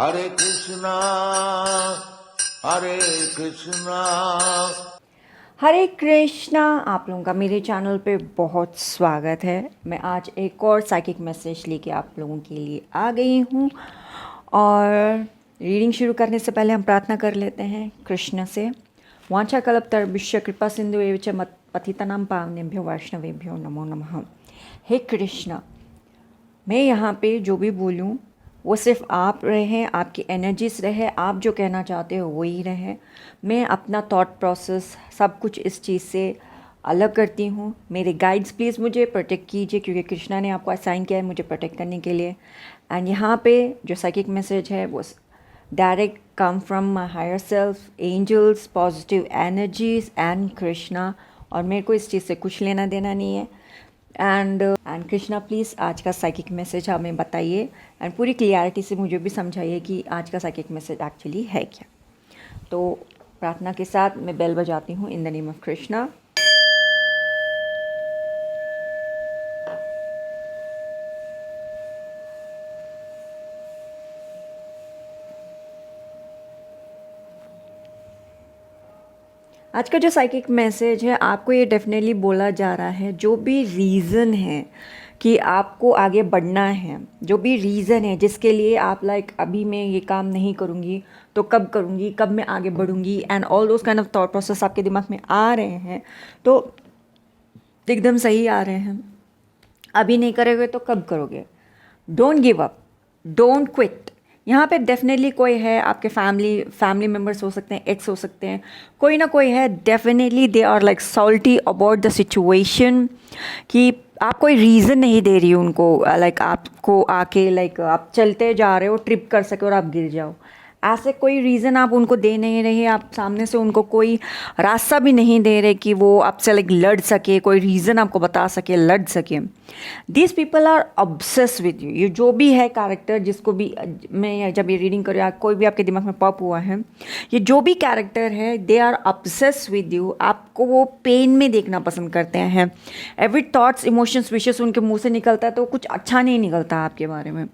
हरे कृष्णा हरे कृष्णा। हरे कृष्णा। आप लोगों का मेरे चैनल पे बहुत स्वागत है। मैं आज एक और साइकिक मैसेज लेके आप लोगों के लिए आ गई हूँ। और रीडिंग शुरू करने से पहले हम प्रार्थना कर लेते हैं कृष्ण से। वांछा कल्पतरुभ्यश्च कृपा सिंधु एव च मत् पतितानां पावनेभ्यो वैष्णवेभ्यो नमो नमः। हे कृष्ण, मैं यहाँ पे जो भी बोलूँ वो सिर्फ आप रहे, आपकी एनर्जीज रहे, आप जो कहना चाहते हो वही रहे। मैं अपना थॉट प्रोसेस सब कुछ इस चीज़ से अलग करती हूँ। मेरे गाइड्स प्लीज़ मुझे प्रोटेक्ट कीजिए, क्योंकि कृष्णा ने आपको असाइन किया है मुझे प्रोटेक्ट करने के लिए। एंड यहाँ पे जो साइकिक मैसेज है वो direct come from my higher self, angels, positive energies and Krishna. और मेरे को इस चीज़ से कुछ लेना देना नहीं है। एंड कृष्णा प्लीज़ आज का साइकिक मैसेज हमें बताइए एंड पूरी क्लियरिटी से मुझे भी समझाइए कि आज का साइकिक मैसेज एक्चुअली है क्या। तो प्रार्थना के साथ मैं बेल बजाती हूँ इन द नेम ऑफ कृष्णा। आज का जो साइकिक मैसेज है, आपको ये डेफिनेटली बोला जा रहा है, जो भी रीज़न है कि आपको आगे बढ़ना है, जो भी रीज़न है जिसके लिए आप अभी मैं ये काम नहीं करूँगी तो कब करूँगी, कब मैं आगे बढ़ूँगी, and all those kind of thought process आपके दिमाग में आ रहे हैं तो एकदम सही आ रहे हैं। अभी नहीं करोगे तो कब करोगे। Don't give up, don't quit. यहाँ पे डेफिनेटली कोई है, आपके फैमिली मेम्बर्स हो सकते हैं, एक्स हो सकते हैं, कोई ना कोई है। Definitely they are like salty about the situation कि आप कोई रीज़न नहीं दे रही उनको, आपको आके आप चलते जा रहे हो, ट्रिप कर सके और आप गिर जाओ। ऐसे कोई रीज़न आप उनको दे नहीं रहे, आप सामने से उनको कोई रास्ता भी नहीं दे रहे कि वो आपसे लड़ सके, कोई रीज़न आपको बता सके, लड़ सके। These people are obsess with you. ये जो भी है कैरेक्टर, जिसको भी मैं जब ये रीडिंग कर रही हूँ, कोई भी आपके दिमाग में पॉप हुआ है, ये जो भी कैरेक्टर है, they are obsess with you. आपको वो पेन में देखना पसंद करते हैं। एवरी थॉट्स, इमोशंस, विशेस उनके मुँह से निकलता है तो कुछ अच्छा नहीं निकलता आपके बारे में,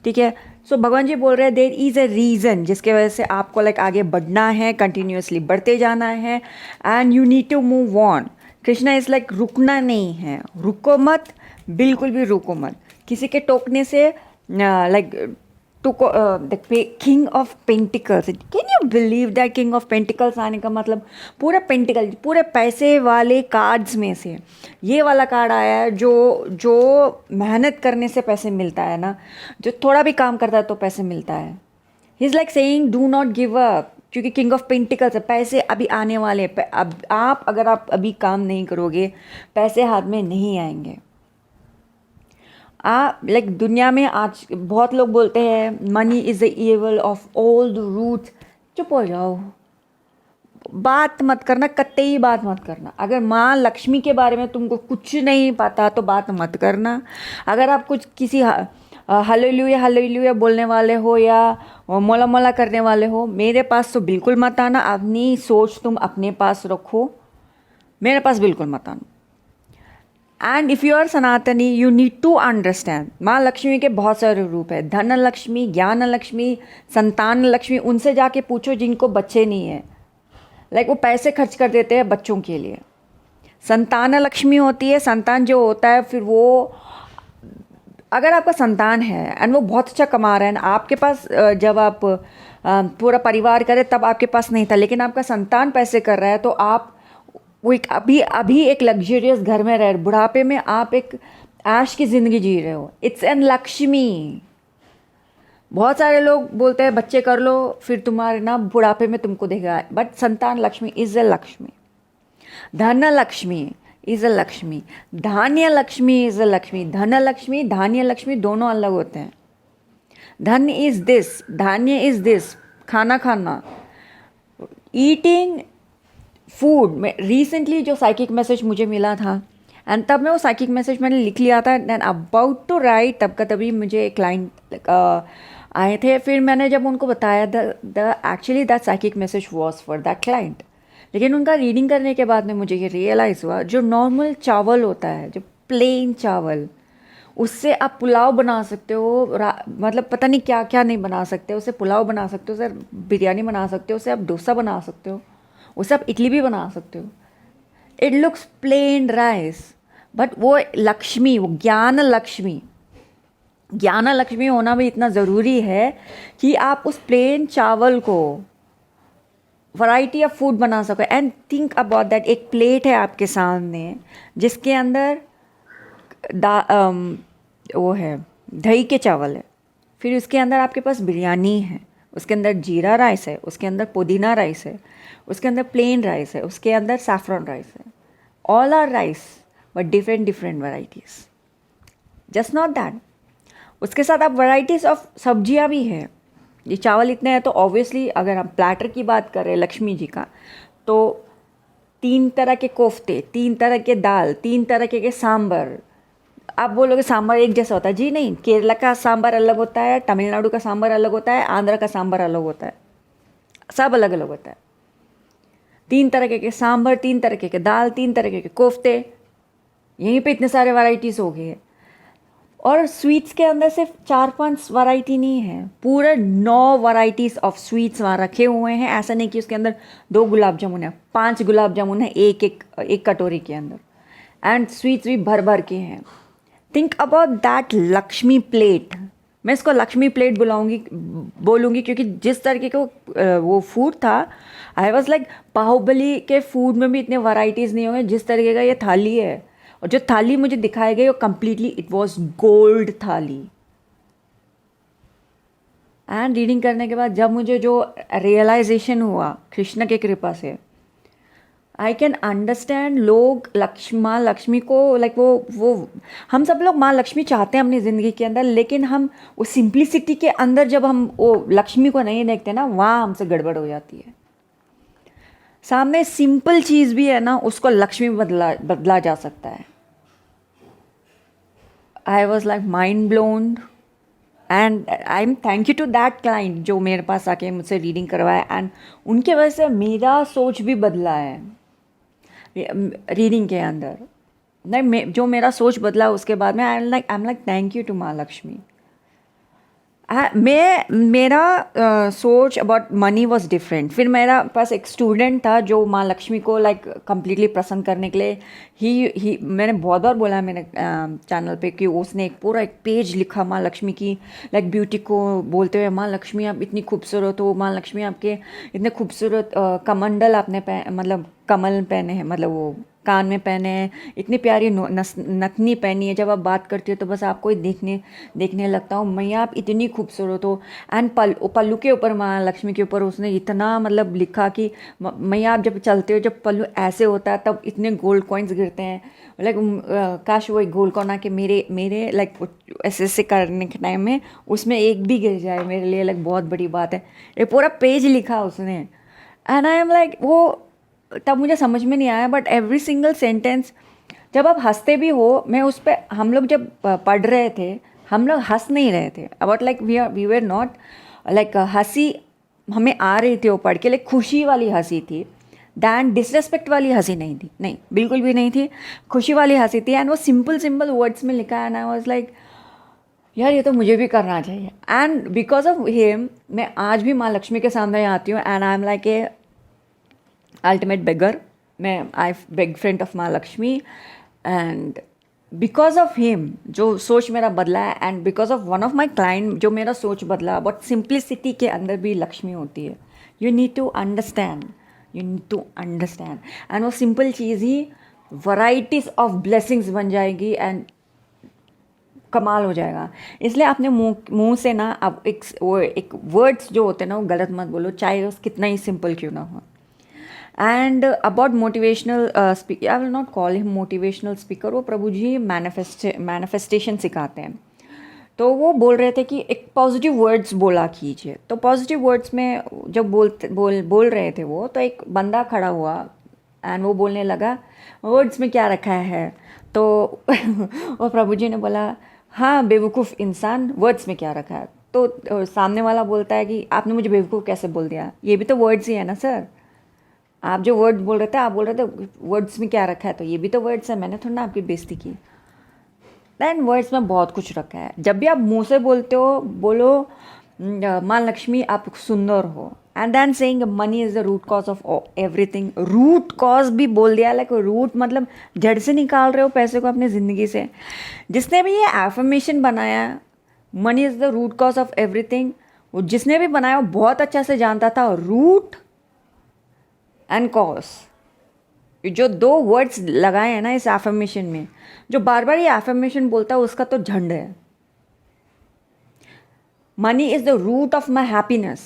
ठीक है। सो भगवान जी बोल रहे हैं देयर इज़ अ रीज़न जिसके वजह से आपको आगे बढ़ना है, कंटिन्यूसली बढ़ते जाना है, and you need to move on. Krishna is रुकना नहीं है, रुको मत, बिल्कुल भी रुको मत। किसी के टोकने से to the king of pentacles, can you believe that king of pentacles आने का मतलब पूरा पेंटिकल, पूरे पैसे वाले कार्ड्स में से ये वाला कार्ड आया है। जो मेहनत करने से पैसे मिलता है ना, जो थोड़ा भी काम करता है तो पैसे मिलता है। He is saying do not give up, क्योंकि किंग ऑफ पेंटिकल्स है, पैसे अभी आने वाले हैं। अब अगर आप अभी काम नहीं करोगे, पैसे हाथ में नहीं आएंगे। दुनिया में आज बहुत लोग बोलते हैं money is the evil of all the roots. चुप हो जाओ, बात मत करना, कतई बात मत करना। अगर माँ लक्ष्मी के बारे में तुमको कुछ नहीं पता तो बात मत करना। अगर आप कुछ किसी हालेलुया हालेलुया बोलने वाले हो या मोला मोला करने वाले हो, मेरे पास तो बिल्कुल मत आना। अपनी सोच तुम अपने पास रखो, मेरे पास बिल्कुल मत आना। एंड इफ़ यू आर सनातनी, यू नीड टू अंडरस्टैंड माँ लक्ष्मी के बहुत सारे रूप है। धन लक्ष्मी, ज्ञान लक्ष्मी, संतान लक्ष्मी। उनसे जाके पूछो जिनको बच्चे नहीं है, वो पैसे खर्च कर देते हैं बच्चों के लिए। संतान लक्ष्मी होती है, संतान जो होता है, फिर वो अगर आपका संतान है एंड वो बहुत अच्छा कमा रहा है, आपके पास जब आप पूरा परिवार करे तब आपके पास नहीं था, लेकिन आपका संतान पैसे कर रहा है, तो आप वो एक अभी एक लग्जरियस घर में रह, बुढ़ापे में आप एक ऐश की ज़िंदगी जी रहे हो। It's an Lakshmi. बहुत सारे लोग बोलते हैं बच्चे कर लो फिर तुम्हारे ना बुढ़ापे में तुमको देगा, बट संतान लक्ष्मी इज़ अ लक्ष्मी। धन लक्ष्मी इज़ अ लक्ष्मी, धान्य लक्ष्मी इज़ अ लक्ष्मी। धन लक्ष्मी, धान्य लक्ष्मी दोनों अलग होते हैं। धन इज़ दिस, धान्य इज़ दिस, खाना खाना, ईटिंग फूड में। रिसेंटली जो साइकिक मैसेज मुझे मिला था एंड तब मैं वो साइकिक मैसेज मैंने लिख लिया था एंड अबाउट टू राइट, तब का तभी मुझे एक क्लाइंट आए थे। फिर मैंने जब उनको बताया the actually that psychic message was for that client, लेकिन उनका रीडिंग करने के बाद में मुझे ये रियलाइज़ हुआ, जो नॉर्मल चावल होता है, जो प्लेन चावल, उससे आप पुलाव बना सकते हो, मतलब पता नहीं क्या क्या नहीं बना सकते, उससे पुलाव बना सकते हो, उससे बिरयानी बना सकते हो, उससे आप डोसा बना सकते हो, उससे आप इडली भी बना सकते हो। It looks plain rice, but वो लक्ष्मी, वो ज्ञान लक्ष्मी होना भी इतना ज़रूरी है कि आप उस प्लेन चावल को वैरायटी ऑफ फूड बना सको। एंड थिंक अबाउट दैट, एक प्लेट है आपके सामने जिसके अंदर वो है दही के चावल है, फिर उसके अंदर आपके पास बिरयानी है, उसके अंदर जीरा राइस है, उसके अंदर पुदीना राइस है, उसके अंदर प्लेन राइस है, उसके अंदर सैफरन राइस है। All are rice but different different varieties. Just not that, उसके साथ आप वैराइटीज़ ऑफ सब्जियां भी हैं। ये चावल इतने हैं तो ऑब्वियसली अगर हम प्लेटर की बात करें लक्ष्मी जी का, तो 3 तरह के कोफ्ते, 3 तरह के दाल, 3 तरह के सांबर। आप बोलोगे सांबर एक जैसा होता है, जी नहीं, केरला का सांबर अलग होता है, तमिलनाडु का सांबर अलग होता है, आंध्र का सांबर अलग होता है, सब अलग अलग होता है। 3 तरह के सांबर, 3 तरह के दाल, 3 तरह के कोफ्ते, यहीं पे इतने सारे वैराइटीज़ हो गए हैं। और स्वीट्स के अंदर सिर्फ 4-5 वैरायटी नहीं है, पूरे 9 वैराइटीज़ ऑफ स्वीट्स वहाँ रखे हुए हैं। ऐसा नहीं कि उसके अंदर 2 गुलाब जामुन है, 5 गुलाब जामुन है एक कटोरी के अंदर, एंड स्वीट्स भी भर भर के हैं। Think about that Lakshmi plate. मैं इसको लक्ष्मी प्लेट बोलूँगी क्योंकि जिस तरीके का वो फूड था, आई वॉज लाइक बाहुबली के फूड में भी इतने वैराइटीज़ नहीं होंगे जिस तरीके का ये थाली है। और जो थाली मुझे दिखाई गई वो कम्प्लीटली इट वॉज गोल्ड थाली। एंड रीडिंग करने के बाद जब मुझे जो रियलाइजेशन हुआ कृष्ण के कृपा से, आई कैन अंडरस्टैंड लोग माँ लक्ष्मी को लाइक वो हम सब लोग माँ लक्ष्मी चाहते हैं अपनी ज़िंदगी के अंदर, लेकिन हम वो सिंप्लिसिटी के अंदर जब हम वो लक्ष्मी को नहीं देखते ना, वहाँ हमसे गड़बड़ हो जाती है। सामने सिंपल चीज़ भी है ना, उसको लक्ष्मी बदला जा सकता है। I was like mind blown and I am thank you to that client जो मेरे पास आके मुझसे रीडिंग करवाया, एंड उनके वजह से मेरा सोच भी बदला है रीडिंग के अंदर। नहीं, जो मेरा सोच बदला उसके बाद में I am like thank you to माँ लक्ष्मी। मेरा सोच अबाउट मनी वॉज डिफरेंट। फिर मेरा पास एक स्टूडेंट था जो माँ लक्ष्मी को लाइक कम्प्लीटली प्रसन्न करने के लिए ही मैंने बहुत बार बोला मेरे चैनल पे कि उसने एक पेज लिखा माँ लक्ष्मी की लाइक ब्यूटी को बोलते हुए, माँ लक्ष्मी आप इतनी खूबसूरत हो, माँ लक्ष्मी आपके इतने खूबसूरत कमंडल आपने मतलब कमल पहने हैं, मतलब वो कान में पहने हैं, इतनी प्यारी नथनी पहनी है, जब आप बात करती हो तो बस आपको ही देखने लगता हूँ, मैया आप इतनी खूबसूरत हो। एंड पल्लू के ऊपर माँ लक्ष्मी के ऊपर उसने इतना मतलब लिखा कि मैया आप जब चलते हो, जब पल्लू ऐसे होता है तब इतने गोल्ड कॉइन्स गिरते हैं। लाइक काश वो एक गोल्ड कॉइन आके मेरे लाइक ऐसे करने के टाइम में उसमें एक भी गिर जाए मेरे लिए लाइक बहुत बड़ी बात है। एक पूरा पेज लिखा उसने, एंड आई एम लाइक वो तब मुझे समझ में नहीं आया, बट एवरी सिंगल सेंटेंस जब आप हंसते भी हो, मैं उस पर हम लोग जब पढ़ रहे थे हम लोग हंस नहीं रहे थे about like we were not like हंसी हमें आ रही थी वो पढ़ के, लाइक खुशी वाली हंसी थी, दैन डिसरेस्पेक्ट वाली हंसी नहीं थी, नहीं बिल्कुल भी नहीं थी, खुशी वाली हंसी थी। एंड वो सिंपल वर्ड्स में लिखा है, एंड आई वाज लाइक यार ये तो मुझे भी करना चाहिए। एंड बिकॉज ऑफ हिम मैं आज भी माँ लक्ष्मी के सामने आती हूँ, and I am like a ultimate beggar. मैं आई बेग फ्रेंड ऑफ माँ Lakshmi, and because of him जो सोच मेरा बदला है, and because of one of my client जो मेरा सोच बदला, बट सिंप्लिसिटी के अंदर भी लक्ष्मी होती है। You need to understand, and वो सिंपल चीज़ ही वराइटीज़ ऑफ ब्लेसिंग्स बन जाएगी एंड कमाल हो जाएगा। इसलिए आपने मुंह से ना अब एक वर्ड्स जो होते हैं ना वो गलत मत बोलो, चाहे वो कितना ही सिंपल क्यों ना हो। And about motivational speaker, I will not call him motivational speaker, वो प्रभु जी मैनिफेस्टेशन सिखाते हैं। तो वो बोल रहे थे कि एक पॉजिटिव वर्ड्स बोला कीजिए। तो पॉजिटिव वर्ड्स में जब बोल रहे थे वो, तो एक बंदा खड़ा हुआ एंड वो बोलने लगा वर्ड्स में क्या रखा है। तो वो प्रभु जी ने बोला हाँ बेवकूफ़ इंसान, वर्ड्स में क्या रखा है। तो सामने वाला बोलता है कि आपने मुझे बेवकूफ़ कैसे बोल दिया, ये भी तो वर्ड्स ही है ना सर, आप जो वर्ड बोल रहे थे आप बोल रहे थे वर्ड्स में क्या रखा है, तो ये भी तो वर्ड्स है, मैंने थोड़ा ना आपकी बेइज्जती की। दैन वर्ड्स में बहुत कुछ रखा है। जब भी आप मुंह से बोलते हो, बोलो माँ लक्ष्मी आप सुंदर हो, and then saying money is the root cause of everything. Root cause भी बोल दिया, लाइक रूट मतलब जड़ से निकाल रहे हो पैसे को अपनी ज़िंदगी से। जिसने भी ये एफर्मेशन बनाया money is the root cause of everything, वो जिसने भी बनाया वो बहुत अच्छा से जानता था रूट एंड कॉज। जो दो वर्ड्स लगाए हैं ना इस एफर्मेशन में, जो बार बार ये एफर्मेशन बोलता है उसका तो झंड है। Money is the root of my happiness,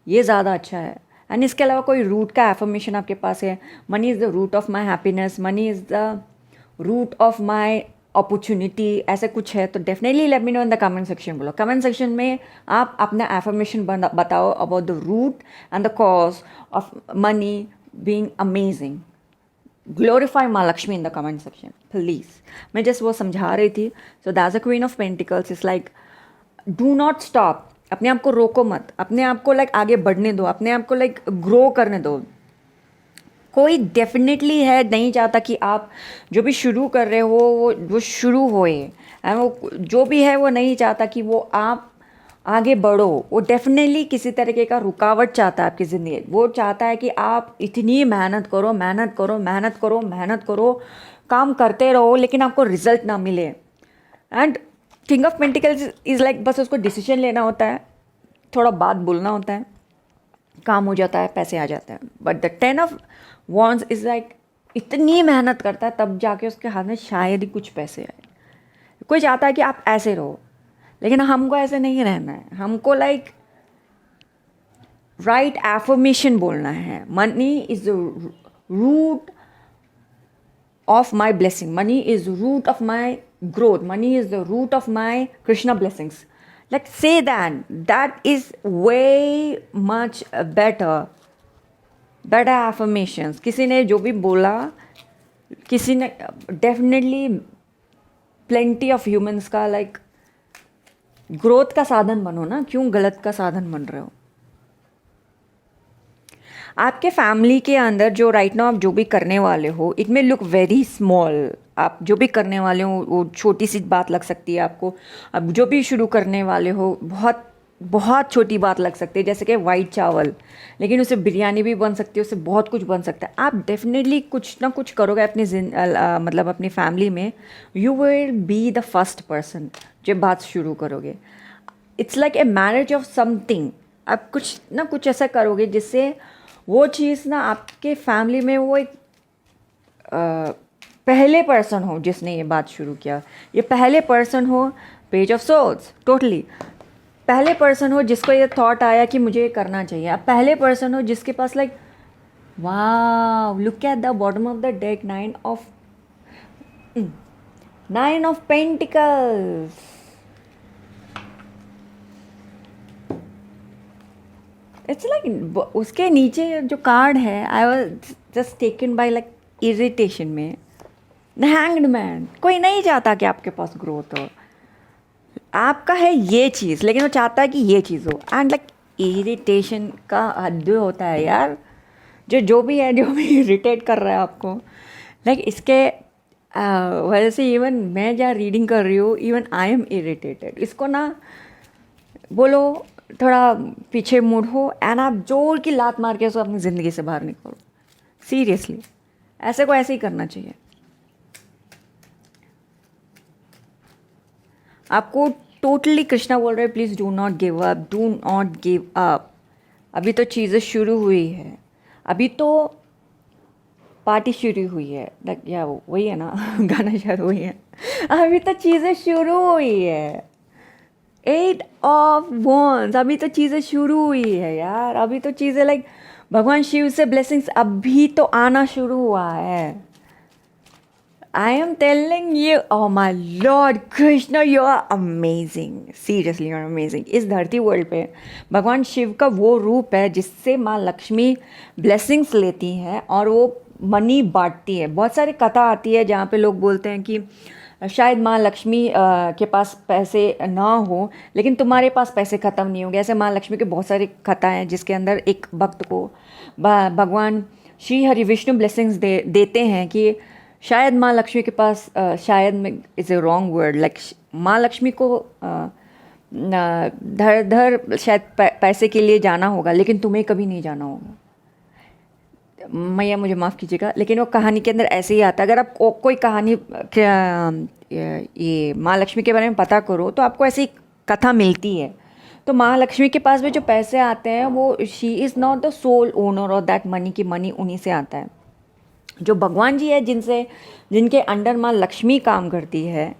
ये ज़्यादा अच्छा है। एंड इसके अलावा कोई रूट का एफर्मेशन आपके पास है, money is the root of my happiness, money is the root of my opportunity, ऐसे कुछ है तो definitely let me know in the comment section. बोलो कमेंट सेक्शन में आप अपना एफर्मेशन बताओ about the root and the cause of money being amazing. Glorify माँ Lakshmi in the comment section please. मैं जस्ट वो समझा रही थी। So that's a queen of pentacles is like do not stop, अपने आप को रोको मत, अपने आप को लाइक आगे बढ़ने दो, अपने आप को लाइक ग्रो करने दो। कोई डेफिनेटली है नहीं चाहता कि आप जो भी शुरू कर रहे हो वो शुरू होए, एंड वो जो भी है वो नहीं चाहता कि वो आप आगे बढ़ो। वो डेफिनेटली किसी तरीके का रुकावट चाहता है आपकी ज़िंदगी। वो चाहता है कि आप इतनी मेहनत करो, मेहनत करो, मेहनत करो, मेहनत करो, काम करते रहो, लेकिन आपको रिजल्ट ना मिले। And king of pentacles is like बस उसको डिसीजन लेना होता है, थोड़ा बात बोलना होता है, काम हो जाता है, पैसे आ जाते हैं। But the 10 of wands is like इतनी मेहनत करता है तब जाके उसके हाथ में शायद ही कुछ पैसे आए। कोई चाहता है कि आप ऐसे रहो, लेकिन हमको ऐसे नहीं रहना है। हमको लाइक राइट एफर्मेशन बोलना है। Money is the root of my blessing, money is root of my growth, money is the root of my Krishna blessings. Like say that is way much better affirmations. किसी ने जो भी बोला, किसी ने definitely plenty of humans का like growth का साधन बनो ना, क्यों गलत का साधन बन रहे हो। आपके फैमिली के अंदर जो राइट नाउ आप जो भी करने वाले हो, it may look very small. आप जो भी करने वाले हो वो छोटी सी बात लग सकती है आपको। अब जो भी शुरू करने वाले हो बहुत बहुत छोटी बात लग सकती है, जैसे कि वाइट चावल, लेकिन उससे बिरयानी भी बन सकती है, उससे बहुत कुछ बन सकता है। आप डेफिनेटली कुछ ना कुछ करोगे अपनी मतलब अपनी फैमिली में। You will be the first person जब बात शुरू करोगे। It's like a marriage of something. आप कुछ ना कुछ ऐसा करोगे जिससे वो चीज़ ना आपके फैमिली में वो एक पहले पर्सन हो जिसने ये बात शुरू किया। ये पहले पर्सन हो, पेज ऑफ सोल्स, टोटली पहले पर्सन हो जिसको ये थॉट आया कि मुझे ये करना चाहिए। आप पहले पर्सन हो जिसके पास like wow, look at the bottom of the deck, 9 of pentacles. It's like उसके नीचे जो कार्ड है, I was just taken by like irritation में। The hanged man. कोई नहीं चाहता कि आपके पास ग्रोथ हो, आपका है ये चीज़, लेकिन वो चाहता है कि ये चीज़ हो। एंड लाइक इरिटेशन का हद होता है यार। जो भी है, जो भी इरिटेट कर रहा है आपको, लाइक इसके वजह से इवन मैं जहाँ रीडिंग कर रही हूँ, इवन आई एम इरिटेटेड। इसको ना बोलो थोड़ा पीछे मुड़ो एंड आप जोर की लात मार के उसको अपनी ज़िंदगी से बाहर निकालो। सीरियसली ऐसे को ऐसे ही करना चाहिए। आपको टोटली कृष्णा बोल रहे हैं, please do not give up, do not give up. अभी तो चीज़ें शुरू हुई है, अभी तो पार्टी शुरू हुई है। लाइक या वही है ना गाना शायद वही है। अभी तो चीज़ें शुरू हुई है। 8 ऑफ वॉन्ड्स, अभी तो चीज़ें शुरू हुई है यार। अभी तो चीज़ें लाइक भगवान शिव से ब्लेसिंग्स अभी तो आना शुरू हुआ है। I am telling you, oh my Lord Krishna, you are amazing. Seriously, you are amazing. इस धरती वर्ल्ड पे भगवान शिव का वो रूप है जिससे माँ लक्ष्मी ब्लेसिंग्स लेती हैं और वो मनी बांटती है। बहुत सारी कथा आती है जहाँ पे लोग बोलते हैं कि शायद माँ लक्ष्मी के पास पैसे ना हो, लेकिन तुम्हारे पास पैसे ख़त्म नहीं होंगे। ऐसे माँ लक्ष्मी के बहुत सारी कथा हैं जिसके अंदर एक भक्त को भगवान श्री हरि विष्णु ब्लेसिंग्स देते हैं कि शायद माँ लक्ष्मी के पास शायद में is a wrong word, like माँ लक्ष्मी को धर धर शायद पैसे के लिए जाना होगा, लेकिन तुम्हें कभी नहीं जाना होगा। मैया मुझे माफ़ कीजिएगा, लेकिन वो कहानी के अंदर ऐसे ही आता है। अगर आप कोई कहानी ये माँ लक्ष्मी के बारे में पता करो तो आपको ऐसी कथा मिलती है। तो माँ लक्ष्मी के पास भी जो पैसे आते हैं वो she is not the sole owner of that money, की मनी उन्हीं से आता है। जो भगवान जी है जिनके अंडर माँ लक्ष्मी काम करती है,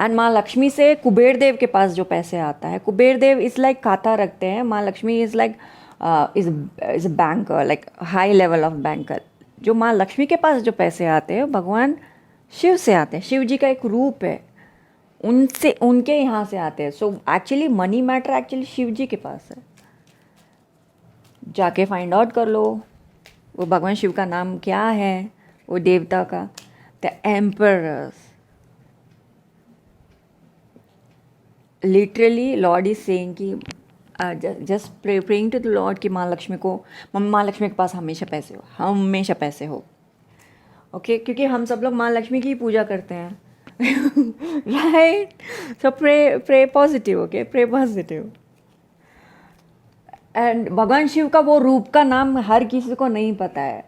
एंड माँ लक्ष्मी से कुबेर देव के पास जो पैसे आता है, कुबेर देव इज़ लाइक खाता रखते हैं, माँ Lakshmi is like is banker, like high level of banker. जो माँ लक्ष्मी के पास जो पैसे आते हैं भगवान शिव से आते हैं, शिव जी का एक रूप है, उनसे उनके यहाँ से आते हैं। So actually money matter actually Shiv ji के पास है। जाके फाइंड आउट कर लो वो भगवान शिव का नाम क्या है, वो देवता का, the emperors. Literally lord is saying कि just praying to the lord कि माँ लक्ष्मी के पास हमेशा पैसे हो, हमेशा पैसे हो। ओके क्योंकि हम सब लोग माँ लक्ष्मी की ही पूजा करते हैं right. So pray positive, okay, pray positive. And भगवान शिव का वो रूप का नाम हर किसी को नहीं पता है,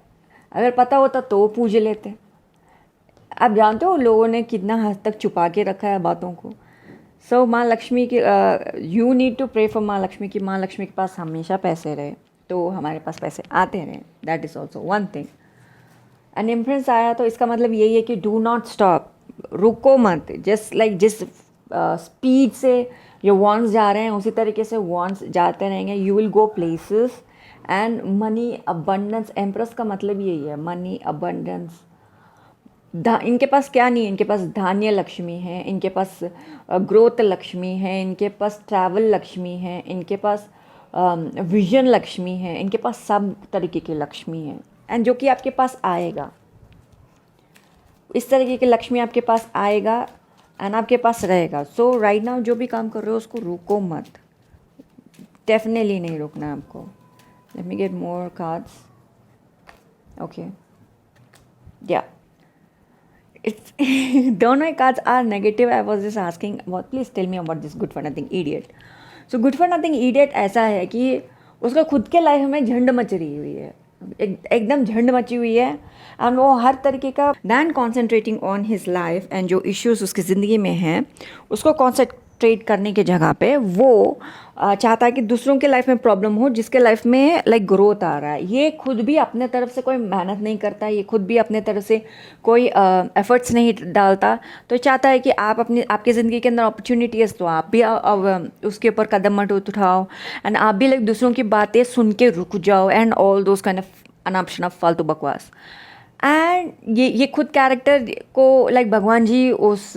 अगर पता होता तो पूज लेते। आप जानते हो लोगों ने कितना हद तक छुपा के रखा है बातों को। सो माँ लक्ष्मी की you need to pray for माँ लक्ष्मी की माँ लक्ष्मी के पास हमेशा पैसे रहे, तो हमारे पास पैसे आते रहे। That is also one thing. And इम्प्रेंस आया तो इसका मतलब यही है कि डू नॉट स्टॉप, रुको मत। जस्ट लाइक जिस स्पीड से जो वॉन्ट्स जा रहे हैं उसी तरीके से वॉन्ट्स जाते रहेंगे। You will go places and money abundance. Empress का मतलब यही है, मनी अबंडेंस। इनके पास क्या नहीं है, इनके पास धान्य लक्ष्मी है, इनके पास ग्रोथ लक्ष्मी है, इनके पास ट्रैवल लक्ष्मी है, इनके पास विजन लक्ष्मी है, इनके पास सब तरीके की लक्ष्मी है। एंड जो कि आपके पास आएगा, इस तरीके की लक्ष्मी आपके पास आएगा एंड आपके पास रहेगा। सो राइट नाउ जो भी काम कर रहे हो उसको रुको मत, डेफिनेटली नहीं रुकना है आपको। Let me get more cards. Okay या it's दोनों cards are negative. I was just asking about, please tell me about this good for nothing idiot. So good for nothing idiot ऐसा है कि उसका खुद के लाइफ में झंड मच रही हुई है, एकदम झंड मची हुई है। एंड वो हर तरीके का than concentrating on his life and जो इश्यूज उसकी ज़िंदगी में हैं उसको कॉन्सेंट्रेट करने के जगह पे वो चाहता है कि दूसरों के लाइफ में प्रॉब्लम हो, जिसके लाइफ में लाइक ग्रोथ आ रहा है। ये खुद भी अपने तरफ से कोई मेहनत नहीं करता, ये खुद भी अपने तरफ से कोई एफर्ट्स नहीं डालता, तो चाहता है कि आप आपकी ज़िंदगी के अंदर अपॉर्चुनिटीज़ तो आप भी उसके ऊपर कदम मत उठाओ एंड आप भी लाइक दूसरों की बातें सुन के रुक जाओ and all those kind of अनऑप्शन ऑफ फालतू बकवास। एंड ये खुद कैरेक्टर को लाइक भगवान जी उस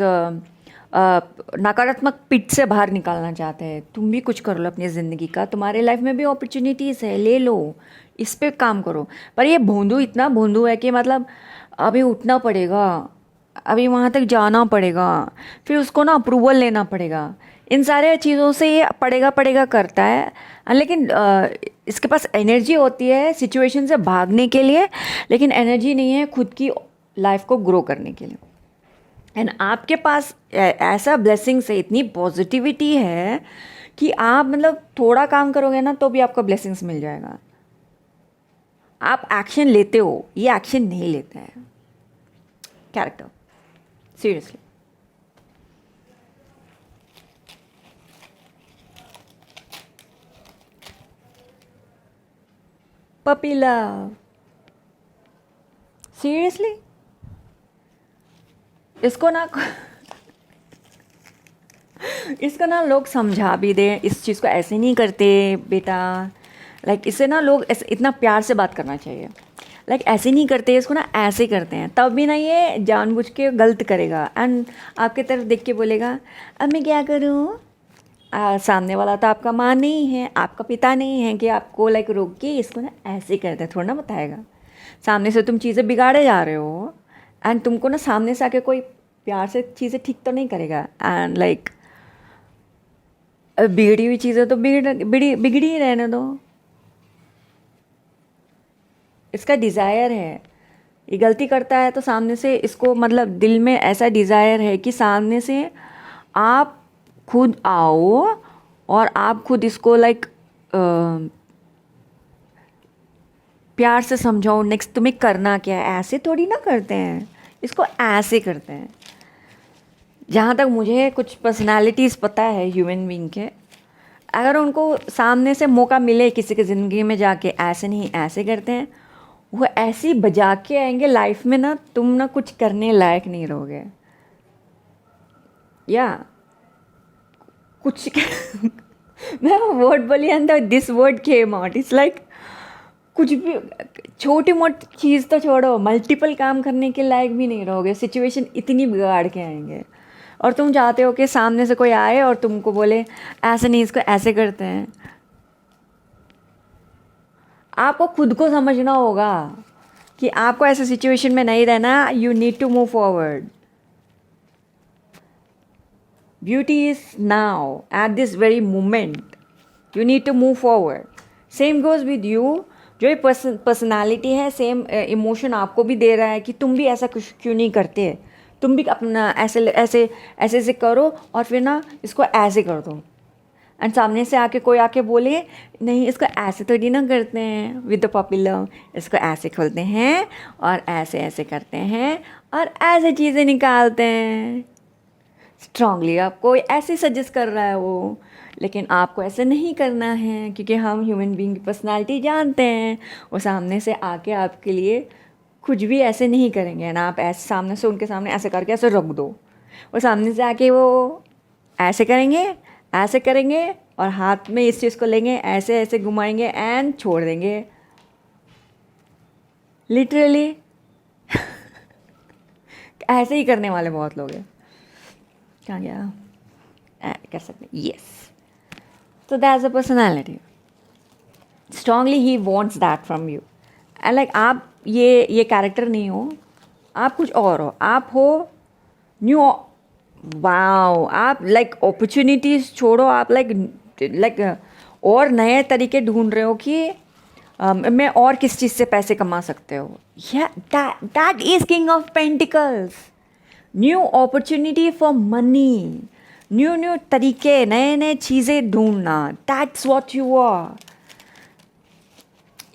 नकारात्मक पिट से बाहर निकालना चाहते हैं। तुम भी कुछ कर लो अपनी ज़िंदगी का, तुम्हारे लाइफ में भी अपॉर्चुनिटीज़ है, ले लो, इस पे काम करो। पर ये भोंदू इतना भोंदू है कि मतलब अभी उठना पड़ेगा, अभी वहाँ तक जाना पड़ेगा, फिर उसको ना अप्रूवल लेना पड़ेगा, इन सारे चीज़ों से ये पड़ेगा करता है। लेकिन इसके पास एनर्जी होती है सिचुएशन से भागने के लिए, लेकिन एनर्जी नहीं है खुद की लाइफ को ग्रो करने के लिए। एंड आपके पास ऐसा ब्लेसिंग्स है, इतनी पॉजिटिविटी है कि आप मतलब थोड़ा काम करोगे ना तो भी आपको ब्लेसिंग्स मिल जाएगा। आप एक्शन लेते हो, ये एक्शन नहीं लेता है character, seriously. Puppy love, seriously इसको ना लोग समझा भी दें, इस चीज़ को ऐसे नहीं करते बेटा, लाइक इसे ना लोग ऐसे इतना प्यार से बात करना चाहिए, लाइक ऐसे नहीं करते, इसको ना ऐसे करते हैं, तब भी ना ये जानबूझ के गलत करेगा एंड आपके तरफ देख के बोलेगा अब मैं क्या करूँ। सामने वाला तो आपका माँ नहीं है, आपका पिता नहीं है कि आपको लाइक रोक के इसको ना ऐसे करते हैं, थोड़ा ना बताएगा। सामने से तुम चीज़ें बिगाड़े जा रहे हो एंड तुमको ना सामने से आके कोई प्यार से चीज़ें ठीक तो नहीं करेगा। एंड लाइक बिगड़ी हुई चीज़ें तो बिगड़ी ही रहने दो। इसका डिज़ायर है, ये गलती करता है तो सामने से इसको मतलब दिल में ऐसा डिज़ायर है कि सामने से आप खुद आओ और आप खुद इसको लाइक प्यार से समझाओ नेक्स्ट तुम्हें करना क्या है। ऐसे थोड़ी ना करते हैं, इसको ऐसे करते हैं। जहाँ तक मुझे कुछ पर्सनालिटीज़ पता है ह्यूमन बीइंग के, अगर उनको सामने से मौका मिले किसी की ज़िंदगी में जाके ऐसे नहीं ऐसे करते हैं, वो ऐसी बजा के आएंगे लाइफ में ना, तुम ना कुछ करने लायक नहीं रहोगे या कुछ मैं वर्ड बोली and this word came out, it's like कुछ भी छोटी मोटी चीज़ तो छोड़ो, मल्टीपल काम करने के लायक भी नहीं रहोगे। सिचुएशन इतनी बिगाड़ के आएंगे और तुम चाहते हो कि सामने से कोई आए और तुमको बोले ऐसे नहीं इसको ऐसे करते हैं। आपको खुद को समझना होगा कि आपको ऐसे सिचुएशन में नहीं रहना। You need to move forward. Beauty is now at this very moment, you need to move forward. Same goes with you. जो ये पर्सनालिटी है सेम इमोशन आपको भी दे रहा है कि तुम भी ऐसा कुछ क्यों नहीं करते, तुम भी अपना ऐसे ऐसे ऐसे ऐसे करो और फिर ना इसको ऐसे कर दो। एंड सामने से आके कोई आके बोले नहीं इसको ऐसे थोड़ी ना करते हैं विद द पपी लव, इसको ऐसे खोलते हैं और ऐसे ऐसे करते हैं और ऐसे चीज़ें निकालते हैं। स्ट्रांगली आपको ऐसे सजेस्ट कर रहा है वो, लेकिन आपको ऐसे नहीं करना है क्योंकि हम ह्यूमन बीइंग की पर्सनालिटी जानते हैं। वो सामने से आके आपके लिए कुछ भी ऐसे नहीं करेंगे ना, आप ऐसे सामने से उनके सामने ऐसे करके ऐसे रख दो, वो सामने से आके वो ऐसे करेंगे और हाथ में इस चीज़ को लेंगे ऐसे ऐसे घुमाएंगे एंड छोड़ देंगे लिटरली। ऐसे ही करने वाले बहुत लोग हैं। कहाँ गया? कर सकते yes. So that's a personality. Strongly he wants that from you. And like आप ये कैरेक्टर नहीं हो, आप कुछ और हो। आप हो न्यू, वाओ, आप लाइक अपॉर्चुनिटीज़ छोड़ो, आप लाइक और नए तरीके ढूंढ रहे हो कि मैं और किस चीज़ से पैसे कमा सकते हो। That is king of pentacles. New opportunity for money, new तरीके, नए नए चीज़ें ढूंढना, दैट्स व्हाट यू आर।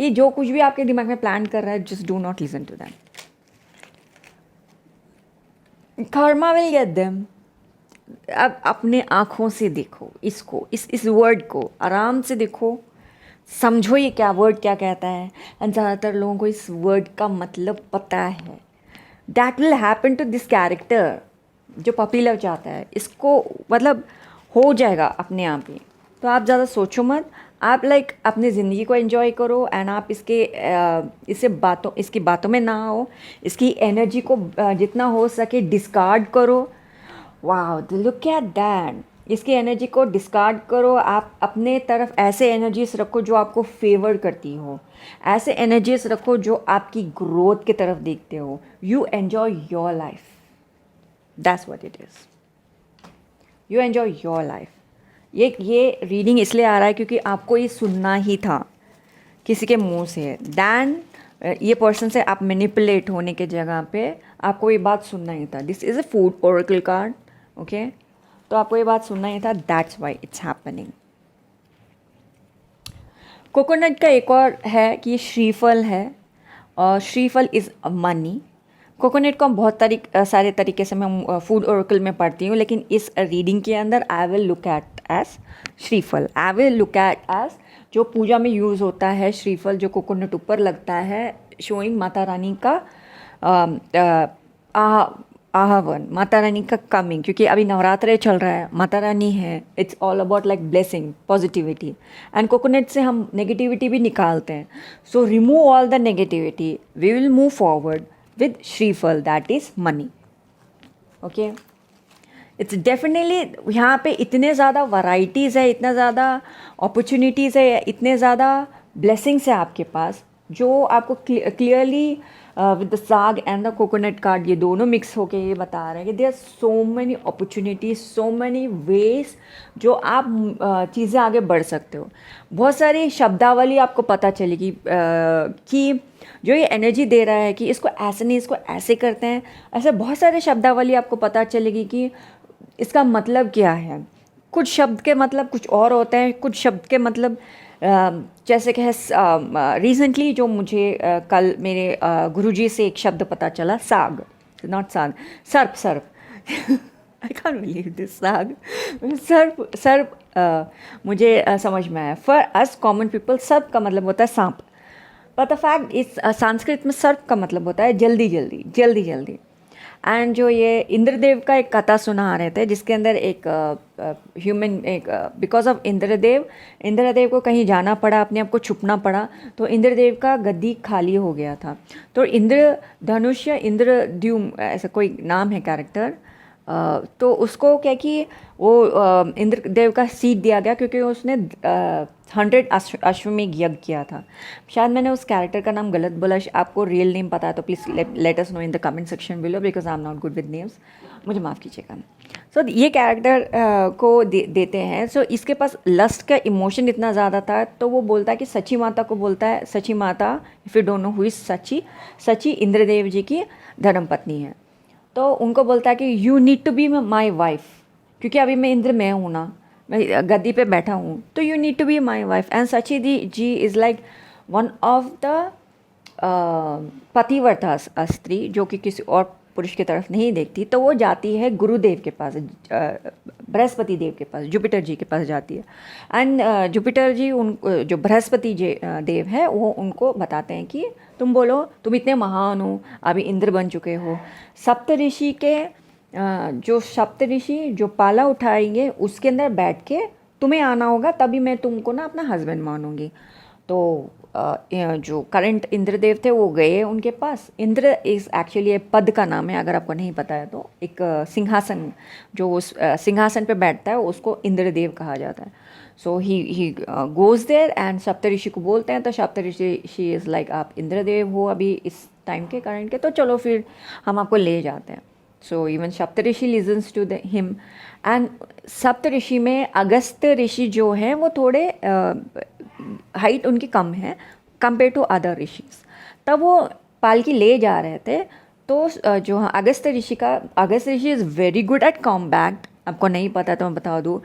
ये जो कुछ भी आपके दिमाग में प्लान कर रहा है, just do not listen to them. Karma will get them. अब अपने आँखों से देखो इसको, इस वर्ड को आराम से देखो, समझो ये क्या वर्ड क्या कहता है। एंड ज़्यादातर लोगों को इस वर्ड का मतलब पता है। That will happen to this character जो पपी लव चाहता है, इसको मतलब हो जाएगा अपने आप ही। तो आप ज़्यादा सोचो मत, आप लाइक अपनी ज़िंदगी को एंजॉय करो एंड आप इसकी बातों में ना हो, इसकी एनर्जी को जितना हो सके डिस्कार्ड करो। Wow, look at that. इसकी एनर्जी को डिस्कार्ड करो। आप अपने तरफ ऐसे एनर्जीज रखो जो आपको फेवर करती हो, ऐसे एनर्जीज रखो जो आपकी ग्रोथ की तरफ देखते हो। You enjoy your life, that's what it is. You enjoy your life. ये रीडिंग इसलिए आ रहा है क्योंकि आपको ये सुनना ही था किसी के मुंह से। दैन ये पर्सन से आप मैनिपुलेट होने के जगह पे आपको ये बात सुनना ही था। This is a food Oracle card, okay. तो आपको ये बात सुनना ही था, that's why it's happening. Coconut का एक और है कि ये श्रीफल है और श्रीफल इज़ मनी। कोकोनट को हम बहुत सारे तरीके से मैं फूड ओरेकल में पढ़ती हूँ, लेकिन इस रीडिंग के अंदर I will look at as shriphal. I will look at as जो पूजा में यूज़ होता है श्रीफल, जो कोकोनट ऊपर लगता है, शोइंग माता रानी का आहवन, माता रानी का कमिंग। क्योंकि अभी नवरात्रे चल रहा है, माता रानी है, it's all about like blessing, positivity. And coconut से हम नेगेटिविटी भी निकालते हैं। So remove all the negativity, we will move forward with shriphal, that is money, okay। it's definitely, यहाँ पे इतने ज़्यादा varieties है, इतना ज़्यादा opportunities है, इतने ज़्यादा blessings है आपके पास। जो आपको clearly with the sage and the coconut card, ये दोनों मिक्स होके ये बता रहे हैं कि there are so many opportunities, so many ways जो आप चीज़ें आगे बढ़ सकते हो। बहुत सारी शब्दावली आपको पता चलेगी कि जो ये एनर्जी दे रहा है कि इसको ऐसे नहीं, इसको ऐसे करते हैं, ऐसे बहुत सारे शब्दावली आपको पता चलेगी कि इसका मतलब क्या है। कुछ शब्द के मतलब कुछ और होते हैं, कुछ शब्द के मतलब जैसे कि रिसेंटली जो मुझे कल मेरे गुरुजी से एक शब्द पता चला, साग, नॉट साग, सर्प, सर्प आई कांट बिलीव दिस, साग, सर्प, सर्प मुझे समझ में आया। फॉर अस कॉमन पीपल सर्प का मतलब होता है सांप, बट द फैक्ट इस संस्कृत में सर्प का मतलब होता है जल्दी जल्दी, जल्दी जल्दी। एंड जो ये इंद्रदेव का एक कथा सुना रहे थे जिसके अंदर एक ह्यूमन, एक बिकॉज ऑफ इंद्रदेव को कहीं जाना पड़ा, अपने आप को छुपना पड़ा, तो इंद्रदेव का गद्दी खाली हो गया था। तो इंद्रधनुष या इंद्रद्युम ऐसा कोई नाम है कैरेक्टर, तो उसको क्या कि वो इंद्रदेव का सीट दिया गया क्योंकि उसने 100 अश्वमेध यज्ञ किया था। शायद मैंने उस कैरेक्टर का नाम गलत बोला, आपको रियल नेम पता है तो please let us know in the comment section below, because I am not good with names, मुझे माफ़ कीजिएगा। सो ये कैरेक्टर को देते हैं। सो इसके पास लस्ट का इमोशन इतना ज़्यादा था, तो वो बोलता है कि सची माता को बोलता है, सची माता, if you don't know who is Sachi, Sachi Indradev ji की धर्मपत्नी है। तो उनको बोलता है कि you need to be my wife, क्योंकि अभी मैं इंद्र में हूँ ना, मैं गद्दी पे बैठा हूँ, तो you need to be my wife. And Sachi ji is like one of the pativrata स्त्री जो कि किसी और पुरुष की तरफ नहीं देखती। तो वो जाती है गुरुदेव के पास, बृहस्पति देव के पास, जुपिटर जी के पास जाती है। एंड जुपिटर जी उन जो बृहस्पति देव है वो उनको बताते हैं कि तुम बोलो, तुम इतने महान हो, अभी इंद्र बन चुके हो, सप्तऋषि के जो सप्तऋषि जो पाला उठाएंगे उसके अंदर बैठ के तुम्हें आना होगा, तभी मैं तुमको ना अपना हस्बैंड मानूंगी। तो जो करंट इंद्रदेव थे वो गए उनके पास। इंद्र इस एक्चुअली एक पद का नाम है, अगर आपको नहीं पता है तो। एक सिंहासन, जो उस सिंहासन पे बैठता है उसको इंद्रदेव कहा जाता है। सो ही गोज देयर एंड सप्तऋषि को बोलते हैं, तो सप्तऋषि इज़ लाइक आप इंद्रदेव हो अभी इस टाइम के करंट के, तो चलो फिर हम आपको ले जाते हैं। So even Saptarishi listens to him. And Saptarishi में अगस्त ऋषि जो है वो थोड़े हाइट उनकी कम है कंपेयर टू अदर ऋषिस। तब वो पालकी ले जा रहे थे, तो जो Agast Rishi is very good at combat. आपको नहीं पता तो मैं बता दूँ,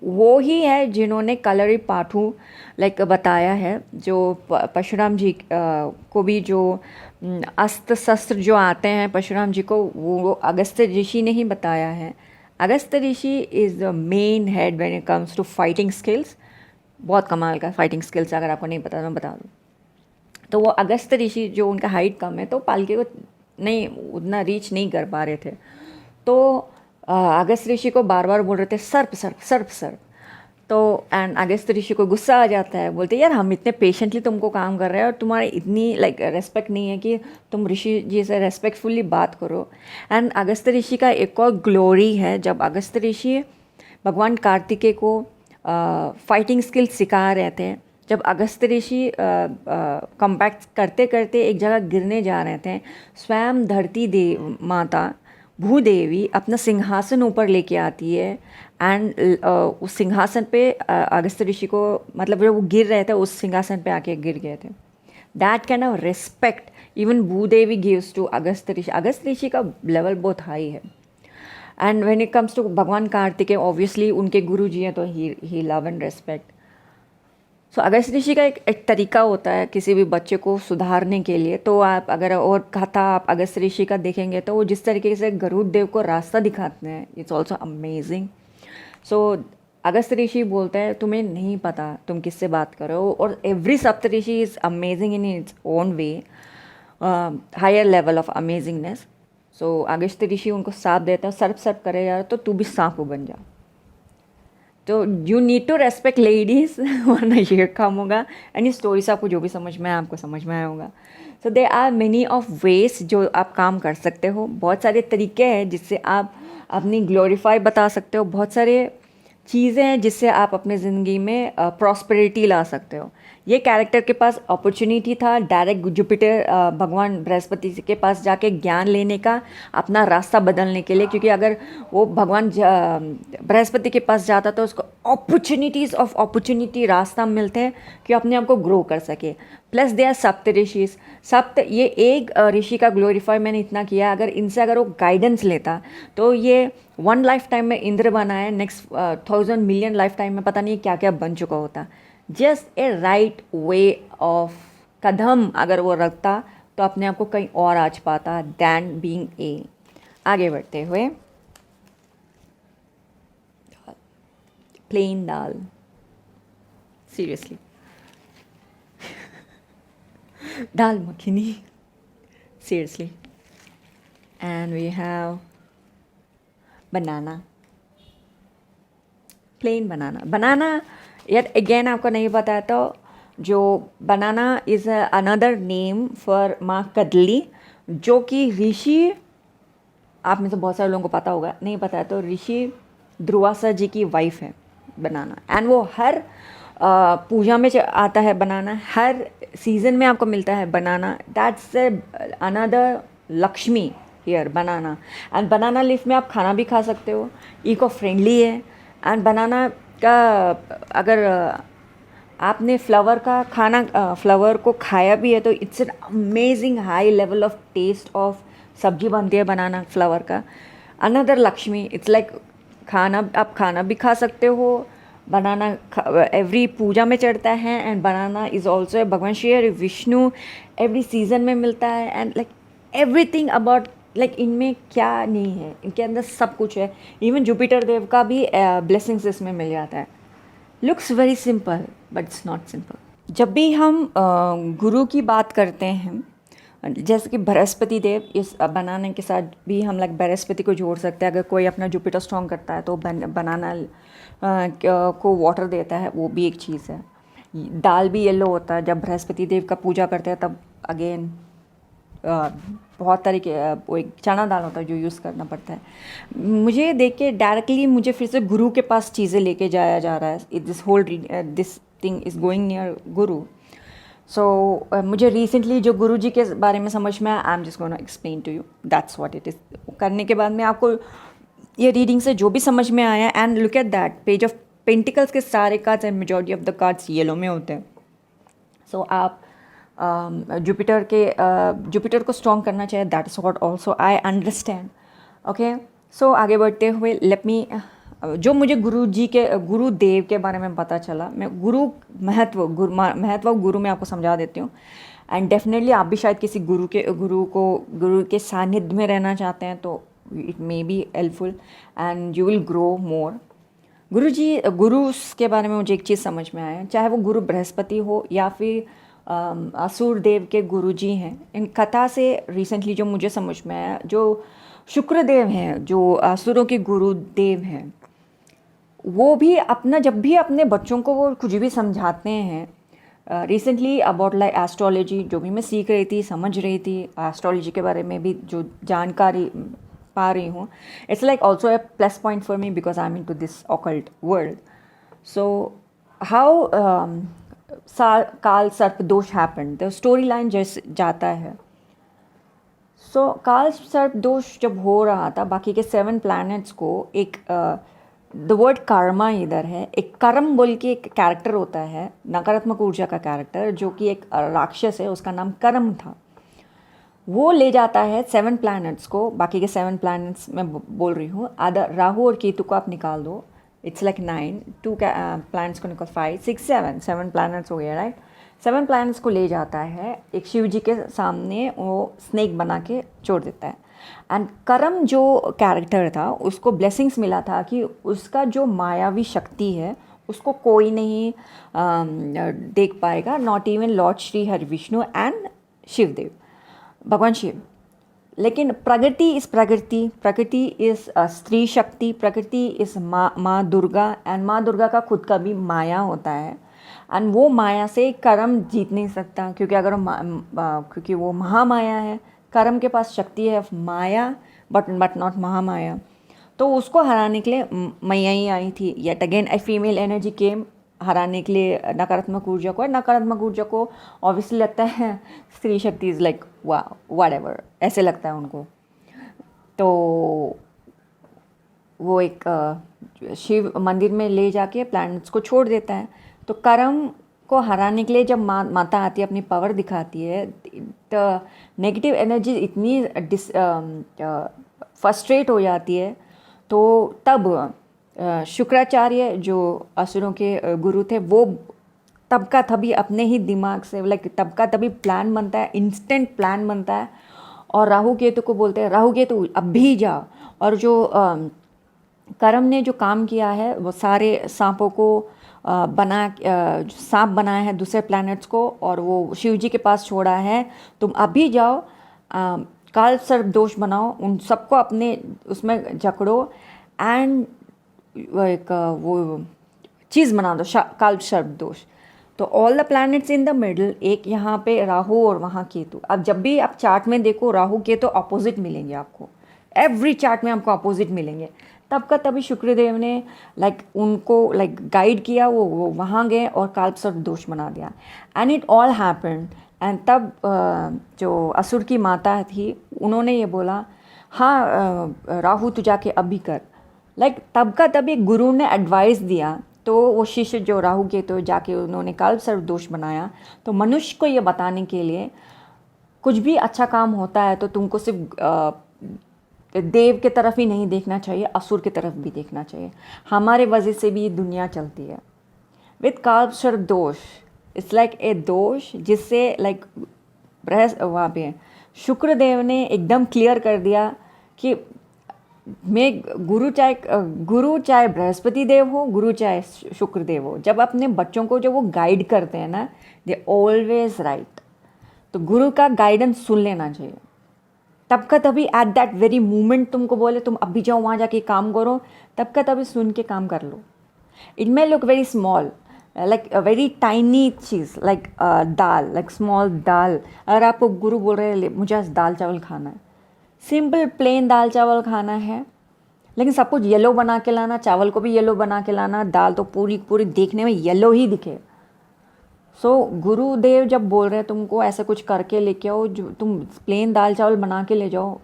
वो ही है जिन्होंने कलरी पाठू लाइक बताया है, जो परशुराम जी को भी जो अस्त्र शस्त्र जो आते हैं परशुराम जी को, वो अगस्त ऋषि ने ही बताया है। Agast Rishi is the main head when it comes to fighting skills. बहुत कमाल का फाइटिंग स्किल्स, अगर आपको नहीं पता तो मैं बता दूँ। तो वो अगस्त ऋषि जो उनका हाइट कम है, तो पालकी को नहीं उतना रीच नहीं कर पा रहे थे। तो अगस्त ऋषि को बार बार बोल रहे थे सर्प सर्प सर्प सर्प। तो एंड अगस्त ऋषि को गुस्सा आ जाता है, बोलते यार हम इतने पेशेंटली तुमको काम कर रहे हैं और तुम्हारी इतनी लाइक रेस्पेक्ट नहीं है कि तुम ऋषि जी से रेस्पेक्टफुली बात करो। एंड अगस्त ऋषि का एक और ग्लोरी है, जब अगस्त ऋषि भगवान कार्तिकेय को फाइटिंग स्किल सिखा रहे थे, जब अगस्त ऋषि कम्पैक्ट करते करते एक जगह गिरने जा रहे थे, स्वयं धरती माता भूदेवी अपना सिंहासन ऊपर लेके आती है। एंड उस सिंहासन पे अगस्त ऋषि को, मतलब जब वो गिर रहे थे उस सिंहासन पे आके गिर गए थे। That can of respect even Bhudevi gives to Agast Rishi. Agast Rishi का लेवल बहुत हाई है। And when it comes to भगवान कार्तिकेय, ऑब्वियसली उनके गुरु जी हैं, तो he love and respect. So Agast Rishi का एक तरीका होता है किसी भी बच्चे को सुधारने के लिए। तो आप अगर और कथा आप अगस्त ऋषि का देखेंगे तो वो जिस तरीके से गरुड़ देव को रास्ता दिखाते हैं, इट्स ऑल्सो अमेजिंग। सो अगस्त ऋषि बोलते हैं तुम्हें नहीं पता तुम किससे बात करो, और every Saptarishi is amazing in its own way, higher level of amazingness. So Agast Rishi उनको साथ देता है, सर्प सर्प करे यार तो तू भी सांप बन जा। तो you need to respect ladies, वरना ये काम होगा। एंड ये स्टोरी से आपको जो भी समझ में आया आपको समझ में आया होगा। So they are many of ways जो आप काम कर सकते हो, बहुत सारे तरीके हैं जिससे आप अपनी ग्लोरीफाई बता सकते हो, बहुत सारे चीज़ें हैं जिससे आप अपनी ज़िंदगी में प्रॉस्पेरिटी ला सकते हो। ये कैरेक्टर के पास अपॉर्चुनिटी था डायरेक्ट जुपिटर भगवान बृहस्पति के पास जाके ज्ञान लेने का, अपना रास्ता बदलने के लिए, क्योंकि अगर वो भगवान बृहस्पति के पास जाता तो उसको अपॉर्चुनिटीज़ ऑफ अपॉर्चुनिटी रास्ता मिलते हैं कि अपने आप को ग्रो कर सके। प्लस दे आर सप्त ऋषिस, सप्त ये एक ऋषि का ग्लोरीफाई मैंने इतना किया, अगर इनसे अगर वो गाइडेंस लेता तो ये 1 लाइफ टाइम में इंद्र बना है, नेक्स्ट 1000 मिलियन लाइफ टाइम में पता नहीं क्या क्या बन चुका होता। Just a right way of कदम अगर वो रखता तो अपने आप को कहीं और आज पाता दैन बीइंग ए। आगे बढ़ते हुए plain dal, seriously dal makhani, seriously, and we have banana, plain banana yet again आपको नहीं पता है तो जो बनाना इज़ अनदर नेम फॉर माँ कदली, जो कि ऋषि, आप में से बहुत सारे लोगों को पता होगा, नहीं पता है तो ऋषि दुर्वासा जी की वाइफ है बनाना। एंड वो हर पूजा में आता है बनाना, हर सीज़न में आपको मिलता है banana. That's another Lakshmi here banana. And banana leaf में आप खाना भी खा सकते हो, इको फ्रेंडली है। एंड बनाना का अगर आपने फ्लावर का खाना फ्लावर को खाया भी है तो it's an amazing high level of taste of सब्जी बनती है बनाना फ्लावर का। अनदर लक्ष्मी, इट्स लाइक खाना, आप खाना भी खा सकते हो। बनाना एवरी पूजा में चढ़ता है। एंड बनाना इज़ ऑल्सो भगवान श्री विष्णु एवरी सीजन में मिलता है। And like everything about, like इनमें क्या नहीं है, इनके अंदर सब कुछ है। इवन जुपिटर देव का भी ब्लेसिंग्स इसमें मिल जाता है। Looks very simple but it's not simple. जब भी हम गुरु की बात करते हैं, जैसे कि बृहस्पति देव, इस बनाने के साथ भी हम लोग बृहस्पति को जोड़ सकते हैं। अगर कोई अपना जुपिटर स्ट्रॉन्ग करता है तो बनाना को वाटर देता है, वो भी एक चीज़ है। दाल भी येलो होता है, जब बृहस्पति देव का पूजा करते हैं तब अगेन बहुत तरीके, वो एक चना दाल होता है जो यूज़ करना पड़ता है। मुझे देख के डायरेक्टली मुझे फिर से गुरु के पास चीज़ें लेके जाया जा रहा है। This thing is going near गुरु। सो मुझे रिसेंटली जो गुरु जी के बारे में समझ में आया, I am just gonna explain to you, that's what it is. करने के बाद में आपको ये रीडिंग से जो भी समझ में आया, and look at that page of pentacles के सारे cards and majority of the cards yellow में होते हैं। सो आप जुपिटर को स्ट्रॉन्ग करना चाहिए, that is what also I understand. Okay, so आगे बढ़ते हुए लेट मी, जो मुझे गुरुदेव के बारे में पता चला, मैं महत्व गुरु में आपको समझा देती हूँ। एंड डेफिनेटली आप भी शायद किसी गुरु के सानिध्य में रहना चाहते हैं तो it may be helpful and you will grow more. गुरु के बारे में मुझे एक चीज़ समझ में आया, चाहे वो गुरु बृहस्पति हो या फिर असुर देव के गुरुजी हैं। इन कथा से रिसेंटली जो मुझे समझ में आया, जो शुक्रदेव हैं, जो असुरों के गुरुदेव हैं, वो भी जब भी अपने बच्चों को वो कुछ भी समझाते हैं, रिसेंटली अबाउट लाइक एस्ट्रोलॉजी, जो भी मैं सीख रही थी, समझ रही थी, एस्ट्रोलॉजी के बारे में भी जो जानकारी पा रही हूँ, it's like also a plus point for me because I am into this occult world. So how kaal sarp दोष हैपेंड, द स्टोरी लाइन जैसे जाता है। सो काल सर्प दोष जब हो रहा था, बाकी के 7 प्लैनेट्स को एक द वर्ड कर्मा इधर है, एक कर्म बोल के एक कैरेक्टर होता है, नकारात्मक ऊर्जा का कैरेक्टर, जो कि एक राक्षस है, उसका नाम कर्म था। वो ले जाता है 7 प्लैनेट्स को, बाकी के 7 प्लैनेट्स मैं बोल रही हूँ, आधा राहु और केतु को आप निकाल दो, इट्स लाइक 9, 2 प्लैनेट्स को निकाल 5, 6, 7 प्लैनेट्स हो गया, राइट। 7 प्लैनेट्स को ले जाता है, एक शिव जी के सामने वो स्नेक बना के छोड़ देता है। एंड करम जो कैरेक्टर था, उसको ब्लेसिंग्स मिला था कि उसका जो मायावी शक्ति है उसको कोई नहीं देख पाएगा, not even Lord Shri Hari Vishnu and Shivdev, भगवान शिव। लेकिन प्रकृति इस स्त्री शक्ति, प्रकृति इस माँ दुर्गा, एंड माँ दुर्गा का खुद का भी माया होता है। एंड वो माया से कर्म जीत नहीं सकता, क्योंकि क्योंकि वो महामाया है। कर्म के पास शक्ति है माया बट नॉट महामाया। तो उसको हराने के लिए मैया ही आई थी। Yet again a female energy came हराने के लिए नकारात्मक ऊर्जा को, और नकारात्मक ऊर्जा को ऑब्वियसली लगता है स्त्री शक्ति इज़ लाइक व्हाटएवर, ऐसे लगता है उनको। तो वो एक शिव मंदिर में ले जाके प्लैनेट्स को छोड़ देता है। तो कर्म को हराने के लिए जब माता आती है, अपनी पावर दिखाती है, तो नेगेटिव एनर्जी इतनी फ्रस्ट्रेट हो जाती है। तो तब शुक्राचार्य जो असुरों के गुरु थे, वो तब का तभी अपने ही दिमाग से लाइक तब का तभी प्लान बनता है, इंस्टेंट प्लान बनता है, और राहु केतु को बोलते हैं राहु केतु अब भी जाओ। और जो कर्म ने जो काम किया है वो सारे सांपों को सांप बनाया है दूसरे प्लैनेट्स को, और वो शिव जी के पास छोड़ा है, तुम अभी जाओ काल सर्प दोष बनाओ, उन सबको अपने उसमें जकड़ो एंड एक वो चीज़ बना दो काल सर्प दोष। तो all the planets in the middle, एक यहाँ पे राहु और वहाँ केतु। अब जब भी आप चार्ट में देखो राहु केतु अपोजिट मिलेंगे आपको, एवरी चार्ट में आपको अपोजिट मिलेंगे। तब का तभी शुक्रदेव ने उनको गाइड किया, वो वहाँ गए और कालसर्प दोष बना दिया, and it all happened. And तब जो असुर की माता थी उन्होंने ये बोला, हाँ राहु तू जाके अभी कर। तब का तभी गुरु ने एडवाइस दिया, तो वो शिष्य जो राहु के तो जाके उन्होंने कालसर्प दोष बनाया। तो मनुष्य को ये बताने के लिए कुछ भी अच्छा काम होता है तो तुमको सिर्फ देव के तरफ ही नहीं देखना चाहिए, असुर की तरफ भी देखना चाहिए। हमारे वजह से भी दुनिया चलती है। विथ कालसर्प दोष इट्स लाइक ए दोष जिससे वहाँ पे शुक्रदेव ने एकदम क्लियर कर दिया कि मैं गुरु चाहे बृहस्पति देव हो, गुरु चाहे शुक्रदेव हो, जब अपने बच्चों को जब वो गाइड करते हैं ना, दे ऑलवेज राइट। तो गुरु का गाइडेंस सुन लेना चाहिए। तब का तभी एट दैट वेरी मोमेंट तुमको बोले तुम अभी जाओ वहाँ जाके काम करो, तब का तभी सुन के काम कर लो। It may look very small, like a very tiny चीज़, like dal, like small dal. अगर आपको गुरु बोल रहे हैं मुझे आज दाल चावल खाना है, सिंपल प्लेन दाल चावल खाना है, लेकिन सब कुछ येलो बना के लाना, चावल को भी येलो बना के लाना, दाल तो पूरी पूरी देखने में येलो ही दिखे। सो गुरुदेव जब बोल रहे हैं तुमको ऐसा कुछ करके लेके आओ, जो तुम प्लेन दाल चावल बना के ले जाओ,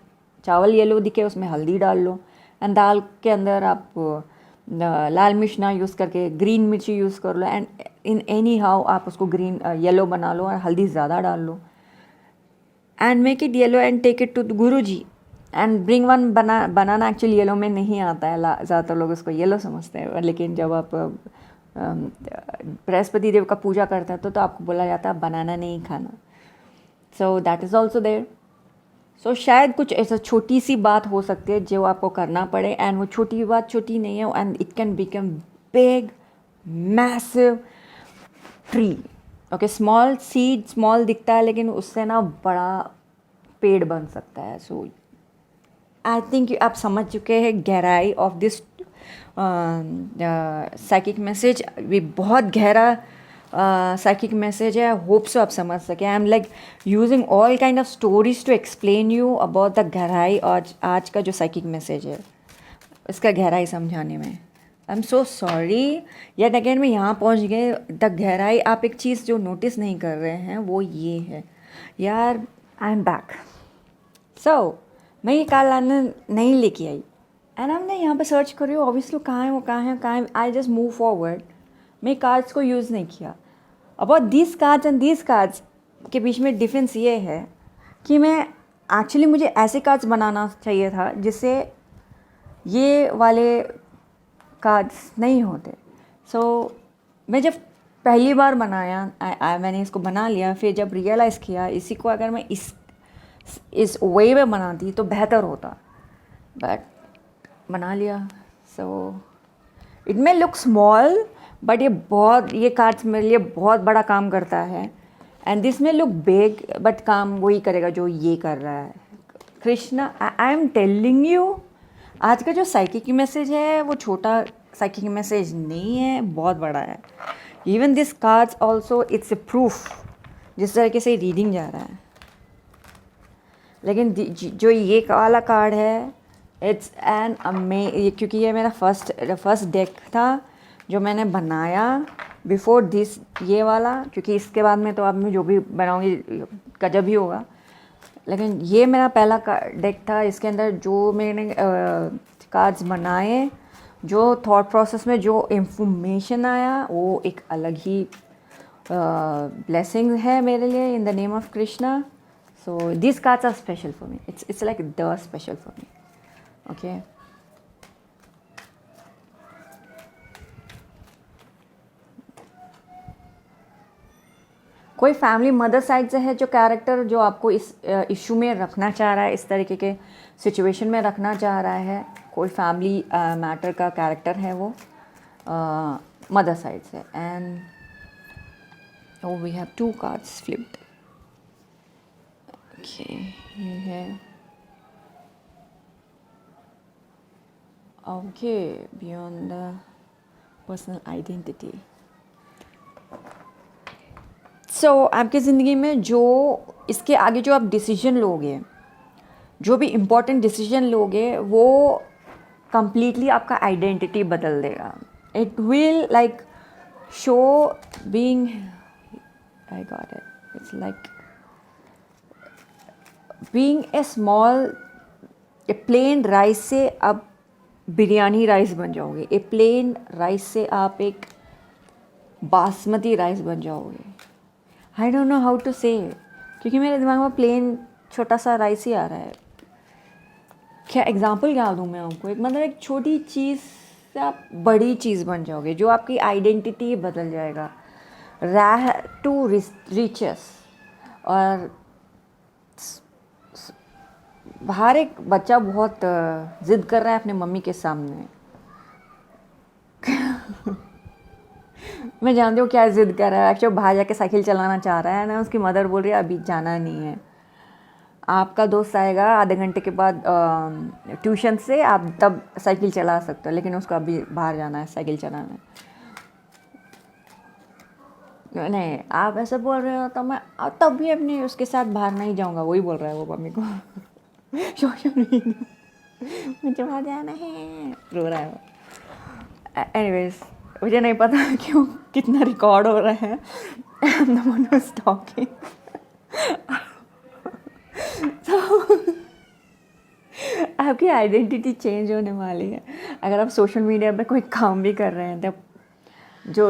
चावल येलो दिखे उसमें हल्दी डाल लो, एंड दाल के अंदर आप लाल मिर्च ना यूज़ करके ग्रीन मिर्ची यूज़ कर लो, एंड इन एनी हाउ आप उसको ग्रीन येलो बना लो और हल्दी ज़्यादा डाल लो, and make it yellow and take it to guru ji and bring one. Banana actually yellow में नहीं आता है, ज़्यादातर लोग उसको येलो समझते हैं, लेकिन जब आप बृहस्पति देव का पूजा करते हैं तो आपको बोला जाता है बनाना नहीं खाना। So that is also there. So शायद कुछ ऐसा छोटी सी बात हो सकती है जो आपको करना पड़े, एंड वो छोटी बात छोटी नहीं है, and it can become big massive tree. Okay, small seed small दिखता है, लेकिन उससे ना बड़ा पेड़ बन सकता है। सो आई थिंक आप समझ चुके हैं गहराई ऑफ दिस साइकिक मैसेज। ये बहुत गहरा साइकिक मैसेज है। होप सो आप समझ सके। I am like using all kind of stories to explain you about the gehrai, और आज का जो साइकिक मैसेज है इसका गहराई समझाने में। I am so sorry, yet again मैं यहाँ पहुँच गए। द गहराई, आप एक चीज़ जो नोटिस नहीं कर रहे हैं वो ये है यार, आई एम बैक। सो मैं ये काल लाना नहीं लेके आई, एंड हमने यहाँ पे सर्च करी, ऑब्वियसली कहाँ है वो, कहाँ है। I just move forward. मैं कार्ड्स को यूज़ नहीं किया। About this cards and this cards के बीच में डिफरेंस ये है कि मैं एक्चुअली मुझे ऐसे कार्ड्स बनाना चाहिए था जिससे ये वाले कार्ड्स नहीं होते। सो मैं जब पहली बार बनाया, मैंने इसको बना लिया, फिर जब रियलाइज़ किया इसी को अगर मैं इस वे में बनाती तो बेहतर होता, बट बना लिया। So it may look small, but ये कार्ड्स मेरे लिए बहुत बड़ा काम करता है, एंड दिस में लुक बिग, बट काम वही करेगा जो ये कर रहा है। Krishna, I am telling you, आज का जो साइकिक मैसेज है वो छोटा साइकिक मैसेज नहीं है, बहुत बड़ा है। Even this cards also it's a proof जिस तरीके से रीडिंग जा रहा है। लेकिन जो ये वाला कार्ड है, इट्स एन क्योंकि ये मेरा फर्स्ट डेक था जो मैंने बनाया, बिफोर दिस ये वाला, क्योंकि इसके बाद में तो अब मैं जो भी बनाऊंगी गजब ही होगा, लेकिन ये मेरा पहला डेक था। इसके अंदर जो मैंने कार्ड्स बनाए, जो थॉट प्रोसेस में जो इंफॉर्मेशन आया, वो एक अलग ही ब्लेसिंग है मेरे लिए in the name of Krishna. So this cards are special for me, it's like the special for me. Okay, कोई फैमिली मदर साइड से है जो कैरेक्टर जो आपको इस इशू में रखना चाह रहा है, इस तरीके के सिचुएशन में रखना चाह रहा है, कोई फैमिली मैटर का कैरेक्टर है वो मदर साइड से। And oh we have 2 cards flipped. Okay, ये है okay beyond the personal identity. So आपकी ज़िंदगी में जो इसके आगे जो आप डिसीजन लोगे, जो भी इम्पोर्टेंट डिसीजन लोगे, वो completely आपका आइडेंटिटी बदल देगा। It will like show being, I got it, it's like being a small, A plain rice से आप बिरयानी राइस बन जाओगे। ए प्लेन राइस से आप एक बासमती राइस बन जाओगे। I don't know how to say, क्योंकि मेरे दिमाग में प्लेन छोटा सा राइस ही आ रहा है। क्या एग्जाम्पल क्या दूँ मैं आपको, एक मतलब एक छोटी चीज़ से आप बड़ी चीज़ बन जाओगे, जो आपकी आइडेंटिटी बदल जाएगा। रैह टू रिचेस। और बाहर एक बच्चा बहुत ज़िद कर रहा है अपने मम्मी के सामने। मैं जानती हूँ क्या ज़िद कर रहा है, एक्चुअली बाहर जाके साइकिल चलाना चाह रहा है ना। उसकी मदर बोल रही है अभी जाना नहीं है, आपका दोस्त आएगा आधे घंटे के बाद ट्यूशन से, आप तब साइकिल चला सकते हो, लेकिन उसको अभी बाहर जाना है साइकिल चलाना है। नहीं, आप ऐसे बोल रहे हो तो मैं तब भी अपने उसके साथ बाहर नहीं जाऊंगा। वही बोल रहा है वो मम्मी को। सोशल मीडिया मुझे बाहर जाना है, रो रहा है वो। एनीवेज, मुझे नहीं पता क्यों कितना रिकॉर्ड हो रहा है। I'm the one who's talking. आपकी आइडेंटिटी चेंज होने वाली है अगर आप सोशल मीडिया पे कोई काम भी कर रहे हैं तब जो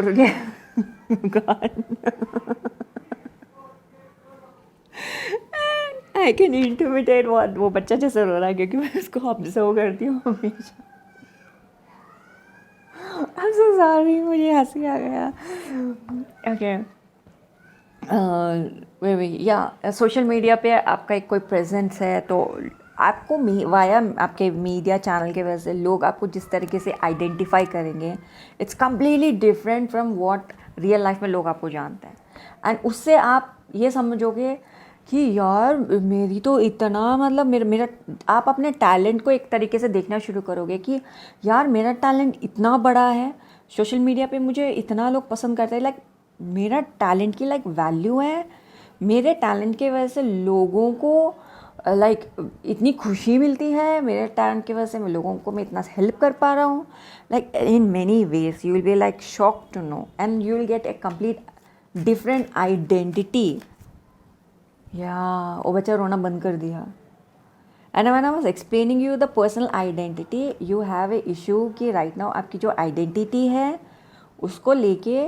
आई कैन इंटरमिटेट वो बच्चा जैसे रो रहा है, क्योंकि मैं उसको ऑब्जर्व करती हूँ हमेशा। I'm so sorry, मुझे हंसी आ गया। ओके, या सोशल मीडिया पे आपका एक कोई प्रेजेंस है तो आपको वाया आपके मीडिया चैनल के वजह से लोग आपको जिस तरीके से आइडेंटिफाई करेंगे, it's completely different from what real life में लोग आपको जानते हैं। एंड उससे आप ये समझोगे कि यार मेरी तो इतना मतलब मेरा आप अपने टैलेंट को एक तरीके से देखना शुरू करोगे कि यार मेरा टैलेंट इतना बड़ा है, सोशल मीडिया पे मुझे इतना लोग पसंद करते हैं, लाइक मेरा टैलेंट की लाइक वैल्यू है। मेरे टैलेंट के वजह से लोगों को लाइक इतनी खुशी मिलती है, मेरे टैलेंट की वजह से मैं लोगों को मैं इतना हेल्प कर पा रहा हूँ। Like in many ways you will be like shock to know and you will get a complete different identity. या वो बच्चा रोना बंद कर दिया। And when I was explaining you the personal identity, you have a issue कि right now आपकी जो आइडेंटिटी है उसको लेके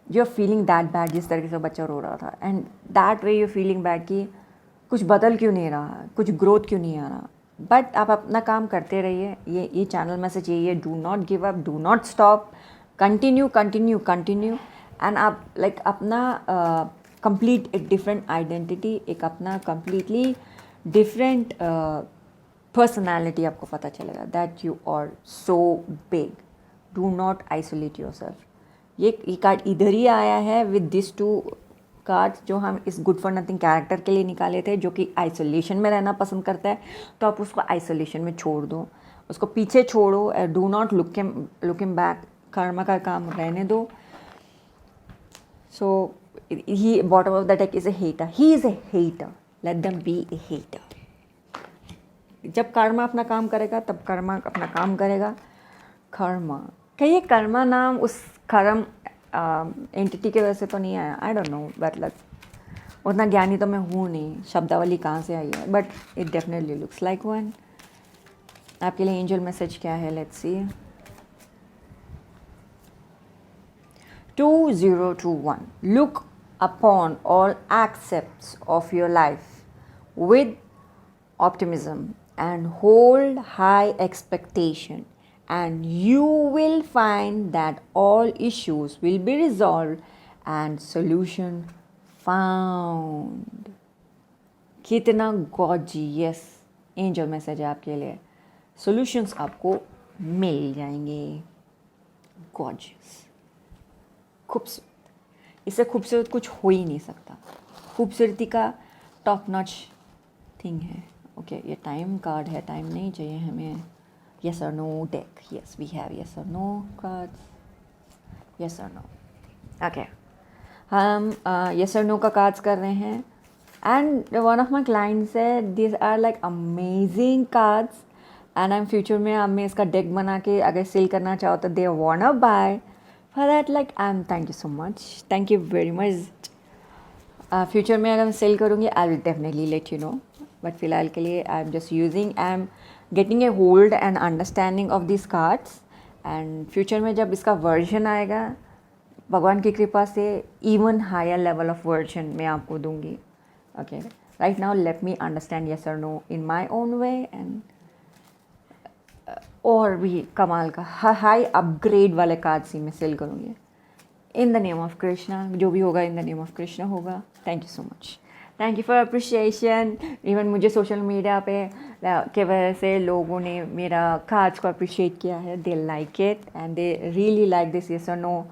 you are feeling that bad, जिस तरीके से बच्चा रो रहा था। And that way you feeling bad कि कुछ बदल क्यों नहीं रहा, कुछ ग्रोथ क्यों नहीं आ रहा। बट आप अपना काम करते रहिए। ये चैनल मैसेज यही है, do not give up, do not stop, continue continue continue. And आप लाइक अपना कंप्लीट एक डिफरेंट आइडेंटिटी, एक अपना कम्प्लीटली डिफरेंट पर्सनैलिटी आपको पता चलेगा that you are so big. Do not isolate your self. ये कार्ड इधर ही आया है विद दिस 2 कार्ड्स जो हम इस गुड फॉर नथिंग कैरेक्टर के लिए निकाले थे, जो कि आइसोलेशन में रहना पसंद करता है। तो आप उसको आइसोलेशन में छोड़ दो, उसको पीछे छोड़ो। Do not look him back, Karma का काम रहने दो। सो he bottom of the deck is a hater, he is a hater, let them be a hater. जब कर्मा अपना काम करेगा तब कर्मा अपना काम करेगा। कर्मा, क्या ये कर्मा नाम उस कर्म एंटिटी की वजह से तो नहीं आया, आई डोंट नो, मतलब उतना ज्ञानी तो मैं हूँ नहीं, शब्दावली कहाँ से आई है, but it definitely looks like one. आपके लिए एंजल मैसेज क्या है, let's see. 2021, look upon all aspects of your life with optimism and hold high expectation, and you will find that all issues will be resolved and solution found। कितना gorgeous angel message है आपके लिए। Solutions आपको मिल जाएंगे। Gorgeous, खूबसूरत, इससे खूबसूरत कुछ हो ही नहीं सकता। खूबसूरती का टॉप नॉच थिंग है। ओके, ये टाइम कार्ड है, टाइम नहीं चाहिए हमें। यस और no deck, yes we have yes और नो कार्ड्स, यस और नो। ओके, हम यस और नो का कार्ड्स कर रहे हैं, and one of my clients है this are like amazing cards, and I am future में आप में इसका डेक बना के अगर सेल करना चाहो तो they want buy for that, like I am, thank you so much, thank you very much. Future में अगर मैं सेल करूँगी I will definitely let you know, but फिलहाल के लिए I am just using, I am getting a hold and understanding of this cards, and future में जब इसका वर्जन आएगा भगवान की कृपा से even higher level of version मैं आपको दूंगी। Okay, right now let me understand yes और no in my own way, and और भी कमाल का हाई अपग्रेड वाले कार्ड्स ही मैं सेल करूँगी in the name of Krishna. जो भी होगा in the name of Krishna होगा। Thank you so much, thank you for appreciation. Even मुझे सोशल मीडिया पे के वजह से लोगों ने मेरा कार्ड्स को अप्रिशिएट किया है, they like it and they really like this yes और नो।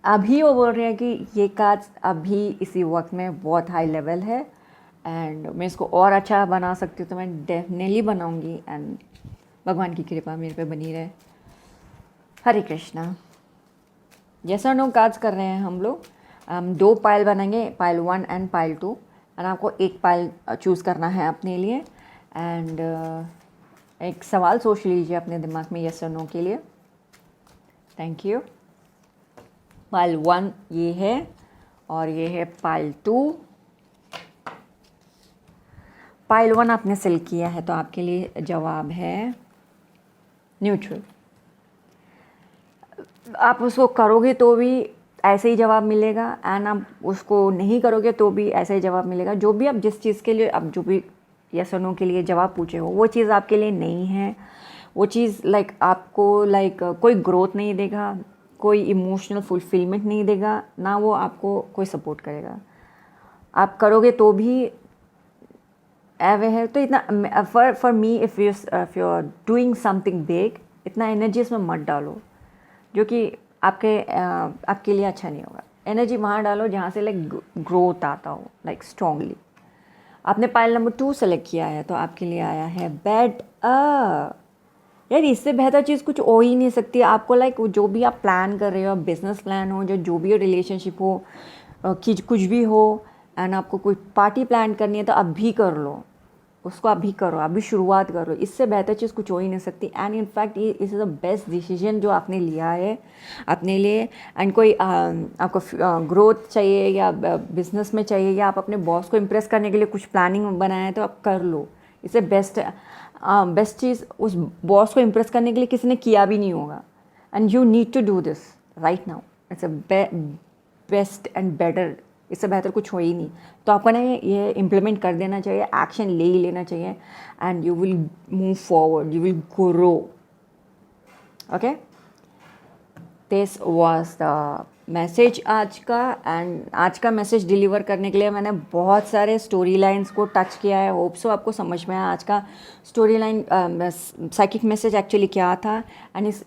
अभी वो बोल रहे हैं कि ये कार्ड्स अभी इसी वक्त में बहुत हाई लेवल है, एंड मैं इसको और अच्छा बना सकती हूँ तो मैं डेफिनेटली बनाऊँगी, एंड भगवान की कृपा मेरे पे बनी रहे। हरे कृष्णा। यस और नो कार्ड्स कर रहे हैं हम लोग। हम 2 पाइल बनाएंगे, पाइल 1 एंड पाइल 2, एंड आपको एक पाइल चूज़ करना है अपने लिए, एंड एक सवाल सोच लीजिए अपने दिमाग में यस और नो के लिए। Thank you. पाइल 1 ये है, और ये है पाइल 2। पाइल 1 आपने सेलेक्ट किया है तो आपके लिए जवाब है न्यूट्रल। आप उसको करोगे तो भी ऐसे ही जवाब मिलेगा, एंड आप उसको नहीं करोगे तो भी ऐसे ही जवाब मिलेगा। जो भी आप जिस चीज़ के लिए आप जो भी यस और नो के लिए जवाब पूछे हो वो चीज़ आपके लिए नहीं है, वो चीज़ लाइक आपको लाइक कोई ग्रोथ नहीं देगा, कोई इमोशनल फुलफिलमेंट नहीं देगा, ना वो आपको कोई सपोर्ट करेगा। आप करोगे तो भी एवे है, तो इतना for me if you are doing something big, इतना एनर्जी इसमें मत डालो जो कि आपके लिए अच्छा नहीं होगा। एनर्जी वहाँ डालो जहाँ से लाइक ग्रोथ आता हो, लाइक स्ट्रांगली। आपने पाइल नंबर 2 सेलेक्ट किया है तो आपके लिए आया है बेड यार, इससे बेहतर चीज़ कुछ हो ही नहीं सकती। आपको लाइक जो भी आप प्लान कर रहे हो, बिजनेस प्लान हो, जो भी रिलेशनशिप हो, कि कुछ भी हो, एंड आपको कोई पार्टी प्लान करनी है तो अभी कर लो, उसको अभी करो, अभी शुरुआत करो। इससे बेहतर चीज़ कुछ हो ही नहीं सकती। एंड इनफैक्ट ये इज़ द बेस्ट डिसीजन जो आपने लिया है अपने लिए। एंड कोई आपको ग्रोथ चाहिए या बिजनेस में चाहिए, या आप अपने बॉस को इम्प्रेस करने के लिए कुछ प्लानिंग बनाया है तो आप कर लो। इससे बेस्ट चीज़ उस बॉस को इम्प्रेस करने के लिए किसी ने किया भी नहीं होगा, and you need to do this right now. It's a best and better, इससे बेहतर कुछ हो ही नहीं। तो आपको ना ये इम्प्लीमेंट कर देना चाहिए, एक्शन ले ही लेना चाहिए, and you will move forward, you will grow. Okay, this was the message आज का। एंड आज का मैसेज डिलीवर करने के लिए मैंने बहुत सारे स्टोरी लाइन्स को टच किया है। होप सो आपको समझ में आया आज का story line psychic message actually क्या था। एंड इस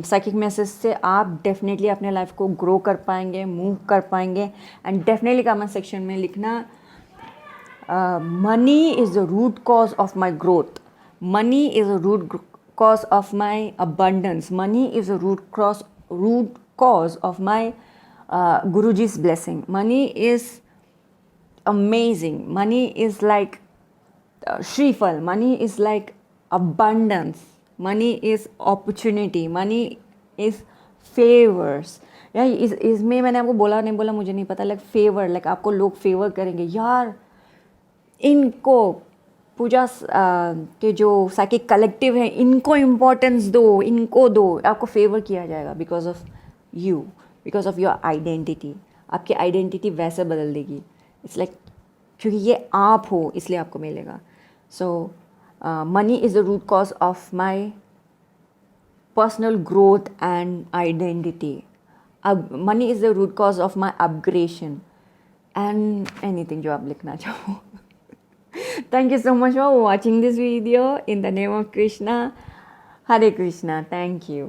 साइकिक मैसेज से आप डेफिनेटली अपने लाइफ को ग्रो कर पाएंगे, मूव कर पाएंगे। एंड डेफिनेटली कमेंट सेक्शन में लिखना money is the root cause of my growth, money is the root cause of my abundance, money is a root cause of my Guruji's blessing. Money is amazing, money is like Shrifal, money is like abundance, money is opportunity, money is favors. या इसमें मैंने आपको बोला नहीं बोला मुझे नहीं पता, लाइक फेवर, लाइक आपको लोग फेवर करेंगे, यार इनको पूजा के जो साइकिक कलेक्टिव है इनको इम्पोर्टेंस दो, इनको दो, आपको फेवर किया जाएगा because of you, because of your identity. आपकी आइडेंटिटी वैसे बदल देगी, इट्स लाइक क्योंकि ये आप हो इसलिए आपको मिलेगा। So money is the root cause of my personal growth and identity. अब money is the root cause of my upgradation and anything जो आप लिखना चाहो। Thank you so much for watching this video. In the name of Krishna, Hare Krishna. Thank you.